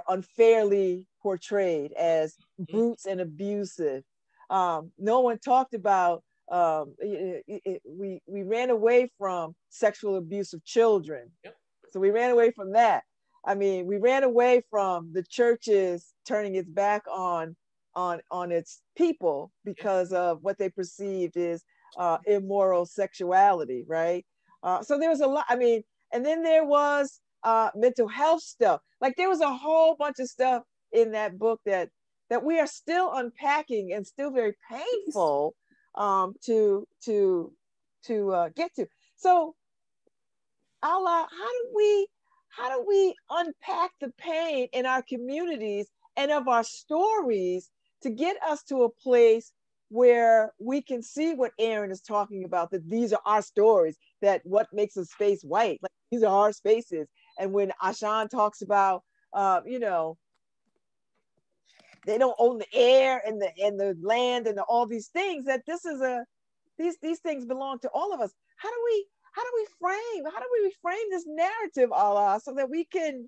unfairly portrayed as brutes and abusive. No one talked about, we ran away from sexual abuse of children. Yep. So we ran away from that. I mean, we ran away from the churches turning its back on its people because of what they perceived as immoral sexuality, right? So there was a lot, and then there was mental health stuff. Like, there was a whole bunch of stuff in that book that we are still unpacking and still very painful to get to. So, Ala, how do we unpack the pain in our communities and of our stories to get us to a place where we can see what Erin is talking about, that these are our stories, that what makes a space white, like these are our spaces. And when Ashon talks about, they don't own the air and the land and all these things, that these things belong to all of us. How do we reframe this narrative, Allah, so that we can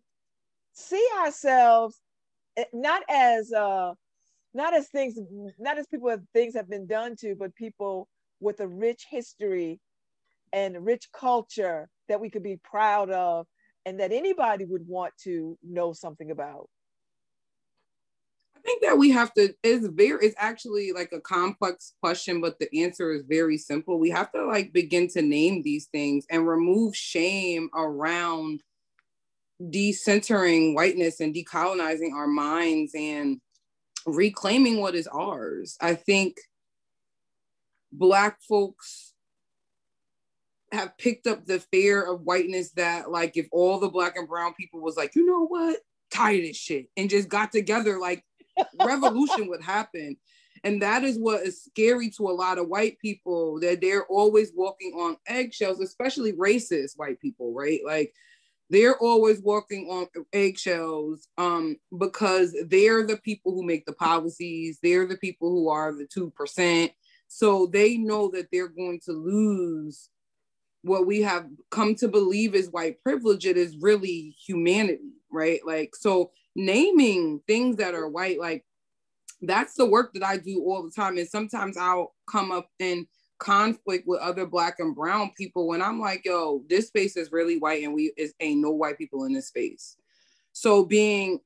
see ourselves not as people that things have been done to, but people with a rich history and a rich culture that we could be proud of and that anybody would want to know something about? I think that we have to, it's actually like a complex question, but the answer is very simple. We have to like begin to name these things and remove shame around decentering whiteness and decolonizing our minds and reclaiming what is ours. I think Black folks have picked up the fear of whiteness that, like, if all the Black and brown people was like, you know what, tired of this shit, and just got together, like, revolution would happen. And that is what is scary to a lot of white people, that they're always walking on eggshells, especially racist white people, right? Like, they're always walking on eggshells because they're the people who make the policies. They're the people who are the 2%. So they know that they're going to lose what we have come to believe is white privilege. It is really humanity, right? Like, so naming things that are white, like, that's the work that I do all the time. And sometimes I'll come up in conflict with other Black and brown people when I'm like, yo, this space is really white and ain't no white people in this space. So being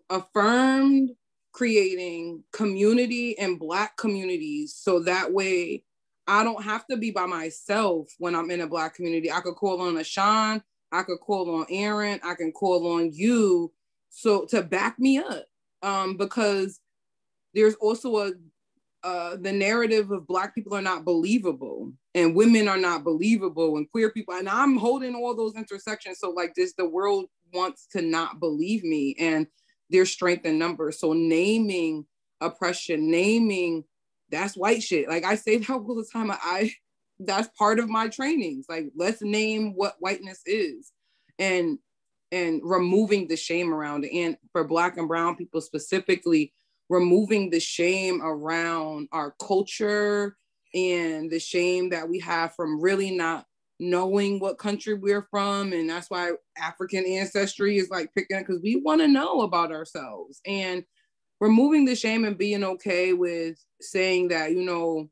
affirmed, creating community and Black communities, so that way I don't have to be by myself when I'm in a Black community. I could call on Ashon, I could call on Erin, I can call on you, so to back me up, because there's also the narrative of Black people are not believable and women are not believable and queer people, and I'm holding all those intersections. So like this, the world wants to not believe me, and there's strength in numbers. So naming oppression, naming that's white shit. Like I say that all the time. That's part of my trainings. Like, let's name what whiteness is, and removing the shame around it. And for Black and brown people specifically, removing the shame around our culture and the shame that we have from really not knowing what country we're from. And that's why African ancestry is like picking, because we want to know about ourselves, and removing the shame and being okay with saying that, you know,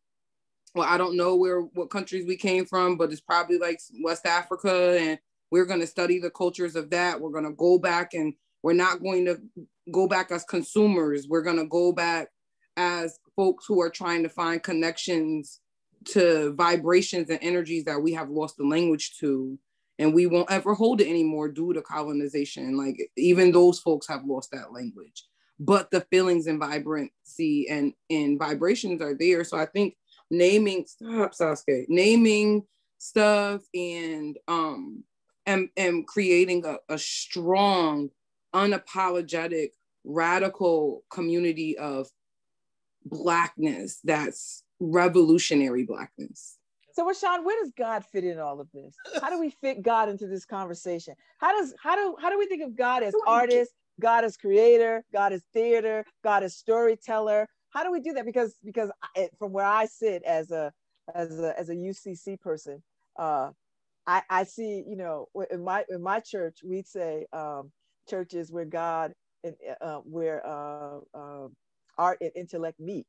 well, I don't know what countries we came from, but it's probably like West Africa, and we're going to study the cultures of that. We're going to go back, and we're not going to go back as consumers. We're going to go back as folks who are trying to find connections to vibrations and energies that we have lost the language to, and we won't ever hold it anymore due to colonization. Like, even those folks have lost that language, but the feelings and vibrancy and vibrations are there. So I think naming stuff and creating a strong, unapologetic, radical community of Blackness that's revolutionary Blackness. So, Ashon, where does God fit in all of this? How do we fit God into this conversation? How do we think of God as artist, God as creator, God as theater, God as storyteller? How do we do that? Because from where I sit as a UCC person, I see, you know, in my church, we'd say churches where God and where art and intellect meet,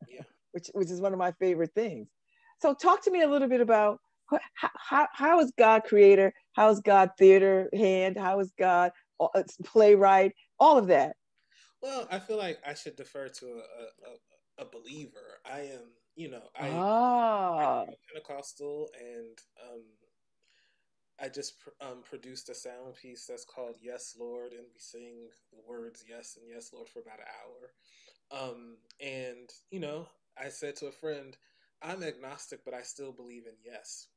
yeah. which is one of my favorite things. So talk to me a little bit about how is God creator? How is God theater hand? How is God playwright? All of that. Well, I feel like I should defer to a believer. I am, you know, I'm Pentecostal, and I just produced a sound piece that's called Yes, Lord, and we sing the words yes and yes, Lord for about an hour. And, you know, I said to a friend, I'm agnostic, but I still believe in yes.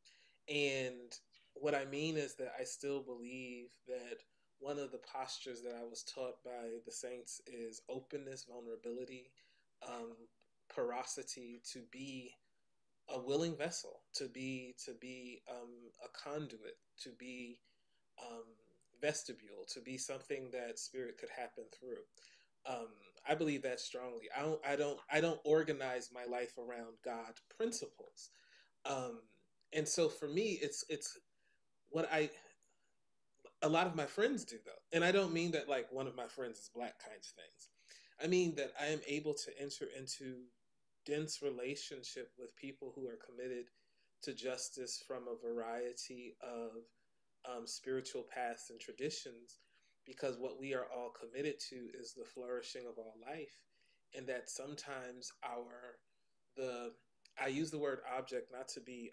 And what I mean is that I still believe that one of the postures that I was taught by the saints is openness, vulnerability, porosity, to be a willing vessel, to be a conduit, to be vestibule, to be something that spirit could happen through. I believe that strongly. I don't organize my life around God principles, and so for me, it's what a lot of my friends do though, and I don't mean that like one of my friends is Black kinds of things. I mean that I am able to enter into dense relationship with people who are committed to justice from a variety of spiritual paths and traditions, because what we are all committed to is the flourishing of all life, and that sometimes I use the word object not to be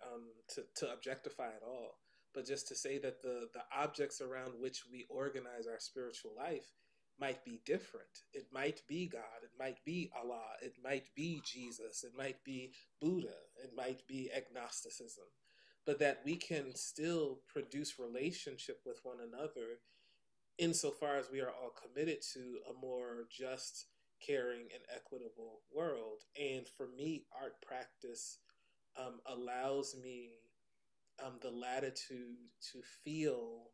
to objectify at all, but just to say that the objects around which we organize our spiritual life might be different. It might be God, it might be Allah, it might be Jesus, it might be Buddha, it might be agnosticism, but that we can still produce relationship with one another insofar as we are all committed to a more just, caring, and equitable world. And for me, art practice allows me the latitude to feel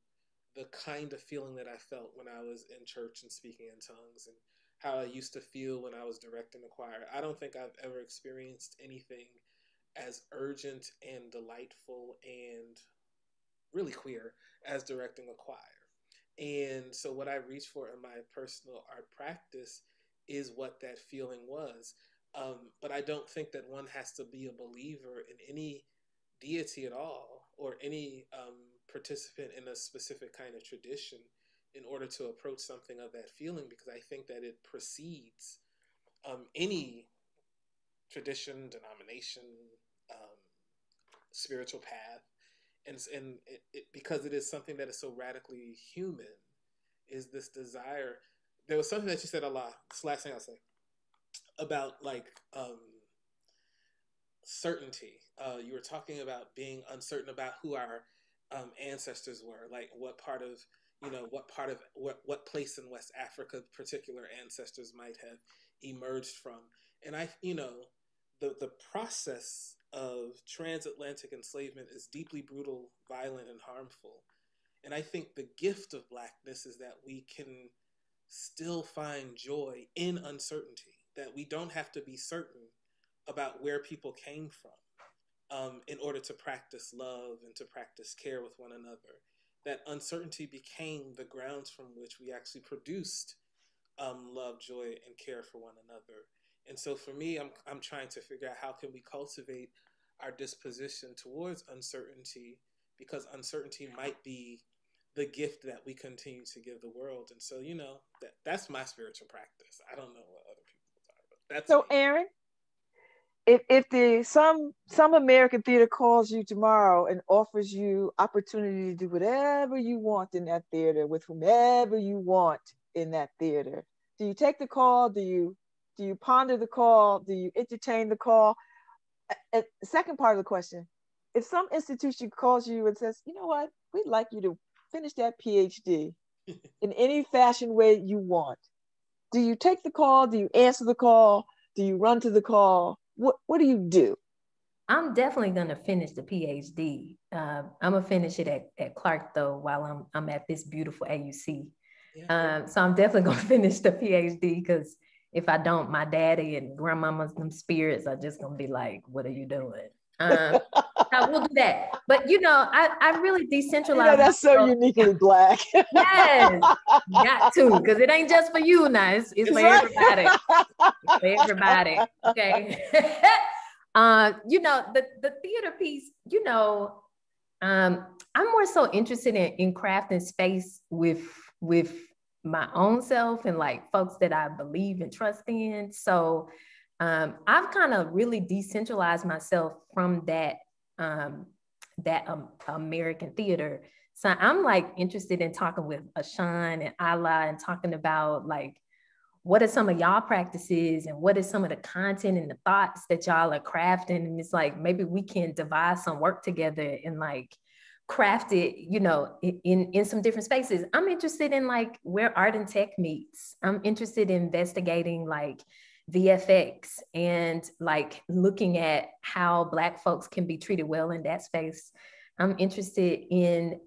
the kind of feeling that I felt when I was in church and speaking in tongues, and how I used to feel when I was directing the choir. I don't think I've ever experienced anything as urgent and delightful and really queer as directing a choir. And so what I reach for in my personal art practice is what that feeling was. But I don't think that one has to be a believer in any deity at all, or any participant in a specific kind of tradition in order to approach something of that feeling, because I think that it precedes any tradition, denomination, spiritual path. And because it is something that is so radically human, is this desire. There was something that you said a lot. This last thing I'll say about like certainty. You were talking about being uncertain about who our ancestors were, like what place in West Africa particular ancestors might have emerged from. And the process of transatlantic enslavement is deeply brutal, violent, and harmful. And I think the gift of Blackness is that we can still find joy in uncertainty, that we don't have to be certain about where people came from in order to practice love and to practice care with one another. That uncertainty became the grounds from which we actually produced love, joy, and care for one another. And so for me, I'm trying to figure out how can we cultivate our disposition towards uncertainty, because uncertainty might be the gift that we continue to give the world. And so, that's my spiritual practice. I don't know what other people's are, but that's so me. Erin, if some American theater calls you tomorrow and offers you opportunity to do whatever you want in that theater with whomever you want in that theater, do you take the call? Do you ponder the call? Do you entertain the call? And the second part of the question, if some institution calls you and says, you know what, we'd like you to finish that PhD in any fashion way you want, do you take the call? Do you answer the call? Do you run to the call? What do you do? I'm definitely going to finish the PhD. I'm going to finish it at Clark, though, while I'm at this beautiful AUC. Yeah. So I'm definitely going to finish the PhD, because if I don't, my daddy and grandmama's them spirits are just going to be like, what are you doing? I will do that. But, I really decentralize. That's so uniquely Black. Yes, got to, because it ain't just for you now. It's for everybody. It's for everybody. Okay. The theater piece, I'm more so interested in crafting space with my own self and like folks that I believe and trust in. So I've kind of really decentralized myself from that American theater. So I'm like interested in talking with Ashon and Ala and talking about like, what are some of y'all practices and what is some of the content and the thoughts that y'all are crafting? And it's like, maybe we can devise some work together and like craft it, in some different spaces. I'm interested in like where art and tech meets. I'm interested in investigating like VFX and like looking at how Black folks can be treated well in that space. I'm interested in,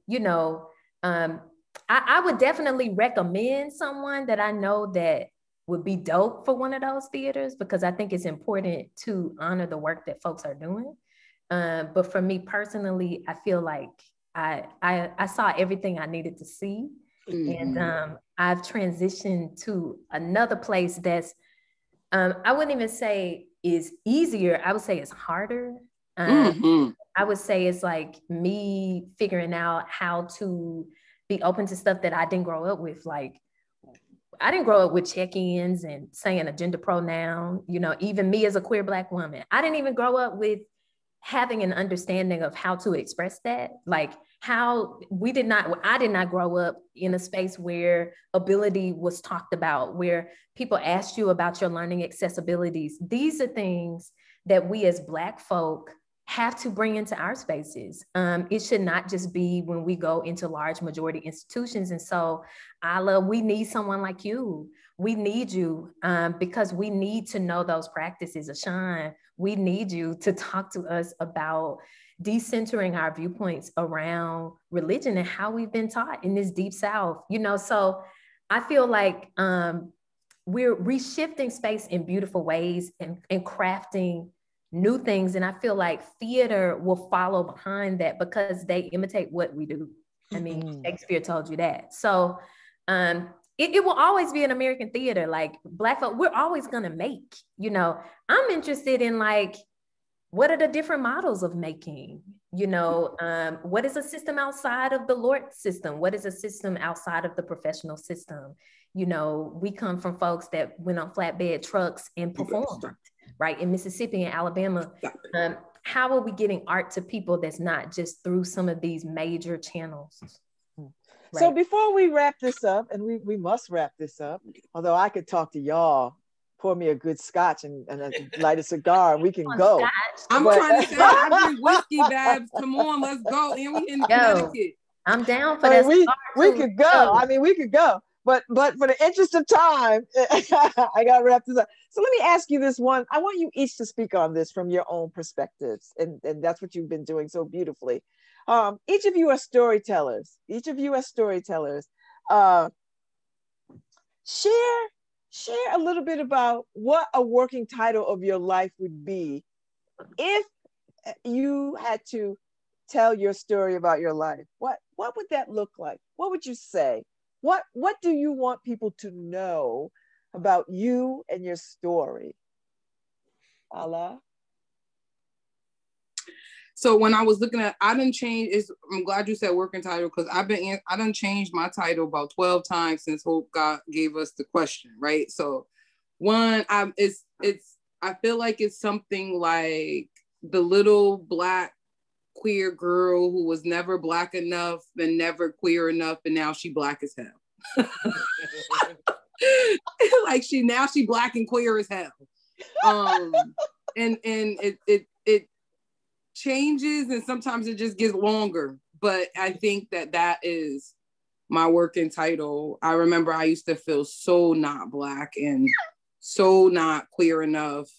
I would definitely recommend someone that I know that would be dope for one of those theaters, because I think it's important to honor the work that folks are doing. But for me personally, I feel like I saw everything I needed to see. Mm-hmm. And I've transitioned to another place that's, I wouldn't even say is easier. I would say it's harder. Mm-hmm. I would say it's like me figuring out how to be open to stuff that I didn't grow up with. Like, I didn't grow up with check-ins and saying a gender pronoun, even me as a queer Black woman. I didn't even grow up with having an understanding of how to express that. Like I did not grow up in a space where ability was talked about, where people asked you about your learning accessibilities. These are things that we as Black folk have to bring into our spaces. It should not just be when we go into large majority institutions. And so, Ala, we need someone like you. we need you because we need to know those practices. Ashon, we need you to talk to us about decentering our viewpoints around religion and how we've been taught in this deep South, you know. So I feel like we're reshifting space in beautiful ways and crafting new things. And I feel like theater will follow behind that because they imitate what we do. I mean, Shakespeare told you that. So it will always be an American theater. Like Black folk, we're always gonna make, you know. I'm interested in like, what are the different models of making? You know, what is a system outside of the LORT system? What is a system outside of the professional system? You know, we come from folks that went on flatbed trucks and performed, right? In Mississippi and Alabama. How are we getting art to people that's not just through some of these major channels? Right. So before we wrap this up, and we must wrap this up, although I could talk to y'all, pour me a good scotch and light a cigar, and we can go. I'm trying to say, I drink whiskey, Babz. Come on, let's go. And we in Connecticut. I'm down for that. We could go. I mean, we could go. But for the interest of time, I got to wrap this up. So let me ask you this one. I want you each to speak on this from your own perspectives. And that's what you've been doing so beautifully. Each of you are storytellers. Share a little bit about what a working title of your life would be if you had to tell your story about your life. What would that look like? What would you say? What do you want people to know about you and your story? Allah? So when I was looking at, I didn't change. I'm glad you said working title because I done changed my title about 12 times since Hope God gave us the question, right? So one, I feel like it's something like the little Black queer girl who was never Black enough and never queer enough, and now she Black as hell. Like she Black and queer as hell. And it changes, and sometimes it just gets longer, but I think that is my working title. I remember I used to feel so not Black and so not queer enough,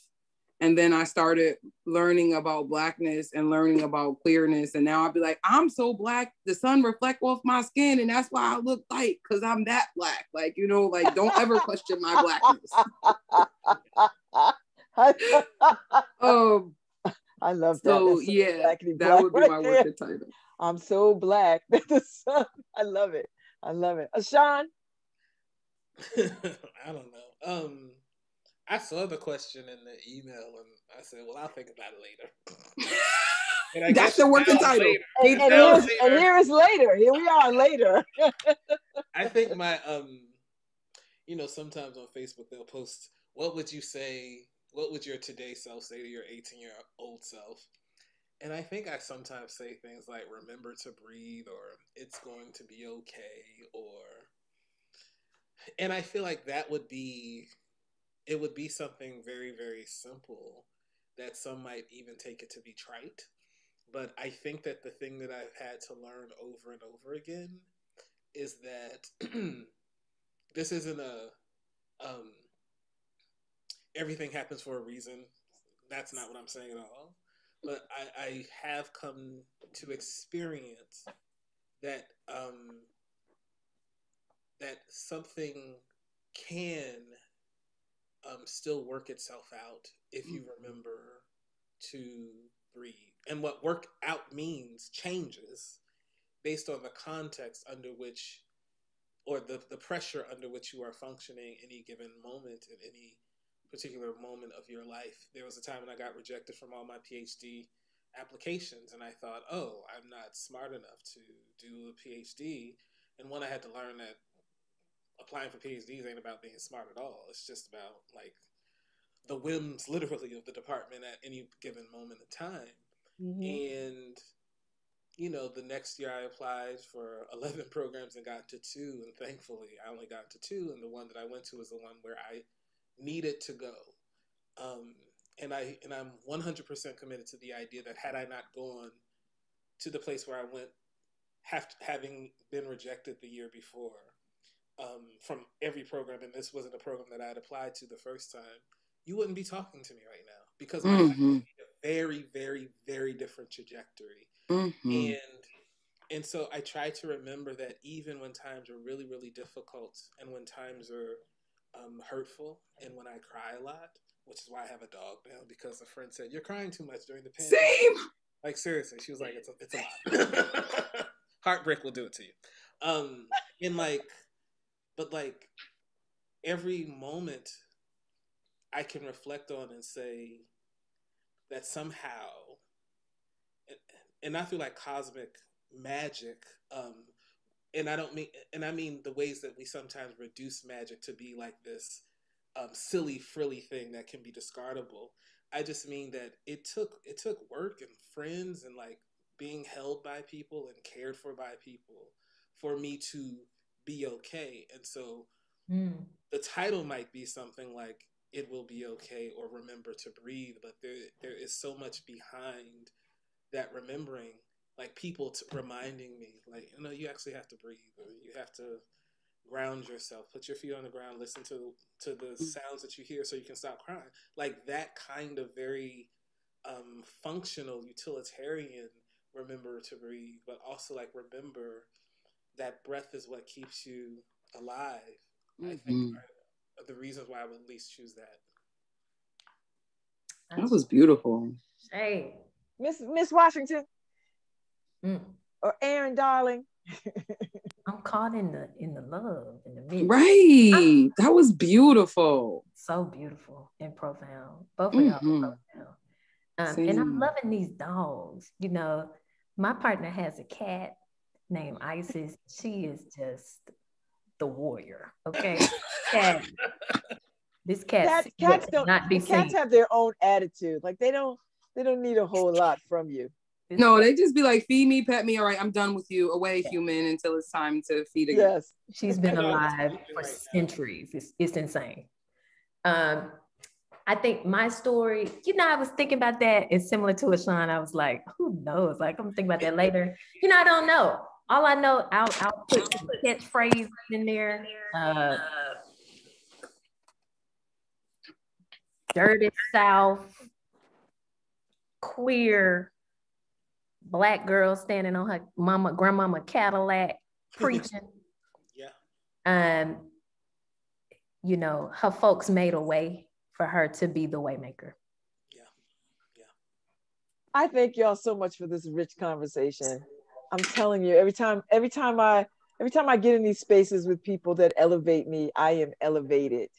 and then I started learning about Blackness and learning about queerness, and now I'd be like, I'm so Black, the sun reflect off my skin, and that's why I look light, because I'm that Black. Like, you know, like, don't ever question my Blackness. I love that. So yeah, that would be my working title. I'm so Black. I love it. Ashon? I don't know. I saw the question in the email and I said, well, I'll think about it later. And that's the working title. And here is later. Here we are later. I think my, sometimes on Facebook they'll post, what would your today self say to your 18-year-old self? And I think I sometimes say things like, remember to breathe, or it's going to be okay, and I feel like it would be something very, very simple that some might even take it to be trite. But I think that the thing that I've had to learn over and over again is that this isn't everything happens for a reason. That's not what I'm saying at all. But I have come to experience that that something can still work itself out if you remember to breathe. And what work out means changes based on the context under which, or the pressure under which you are functioning any given moment in any particular moment of your life. There was a time when I got rejected from all my PhD applications, and I thought, oh, I'm not smart enough to do a PhD. And I had to learn that applying for PhDs ain't about being smart at all. It's just about like the whims, literally, of the department at any given moment in time. Mm-hmm. And the next year I applied for 11 programs and got to 2, and thankfully I only got to 2, and the one that I went to was the one where I needed to go. And I'm 100% committed to the idea that had I not gone to the place where I went, having been rejected the year before, from every program, and this wasn't a program that I had applied to the first time, you wouldn't be talking to me right now because my life would be a very, very, very different trajectory. And so I try to remember that even when times are really, really difficult, and when times are hurtful, and when I cry a lot, which is why I have a dog now, because a friend said, "You're crying too much during the pandemic." Same. Like, seriously, she was like, "It's a lot." Heartbreak will do it to you. And like, but like every moment I can reflect on and say that somehow, and not through like cosmic magic, and I mean the ways that we sometimes reduce magic to be like this silly frilly thing that can be discardable. I just mean that it took work and friends and like being held by people and cared for by people for me to be okay. And so the title might be something like "It Will Be Okay" or "Remember to Breathe," but there is so much behind that remembering, like people reminding me, like, you actually have to breathe, or you have to ground yourself, put your feet on the ground, listen to the sounds that you hear so you can stop crying. Like that kind of very functional, utilitarian remember to breathe, but also like remember that breath is what keeps you alive. I think are the reasons why I would at least choose that. That was beautiful. Hey, Miss Washington, or Erin, darling. I'm caught in the love, in the midst. Right. That was beautiful. So beautiful and profound. Both of y'all are profound. And I'm loving these dogs. My partner has a cat named Isis. She is just the warrior. Okay. This cat cats have their own attitude. Like they don't need a whole lot from you. No, they just be like, feed me, pet me. All right, I'm done with you. Away, human, until it's time to feed again. Yes. She's been alive for centuries. It's insane. I think my story, I was thinking about that. It's similar to Ashon. I was like, who knows? Like, I'm thinking about that later. I don't know. All I know, I'll put some catchphrases in there. Dirty South, queer, Black girl standing on her grandmama Cadillac preaching. Yeah. Her folks made a way for her to be the waymaker. Yeah. I thank y'all so much for this rich conversation. I'm telling you, every time I get in these spaces with people that elevate me, I am elevated,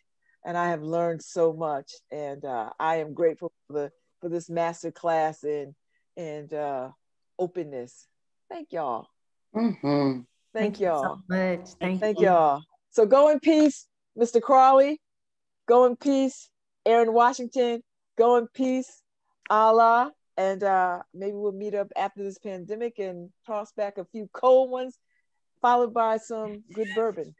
and I have learned so much. And I am grateful for this master class and openness. Thank y'all. Thank y'all so much. Thank y'all. So go in peace, Mr. Crawley. Go in peace, Erin Washington. Go in peace, Allah. And maybe we'll meet up after this pandemic and toss back a few cold ones, followed by some good bourbon.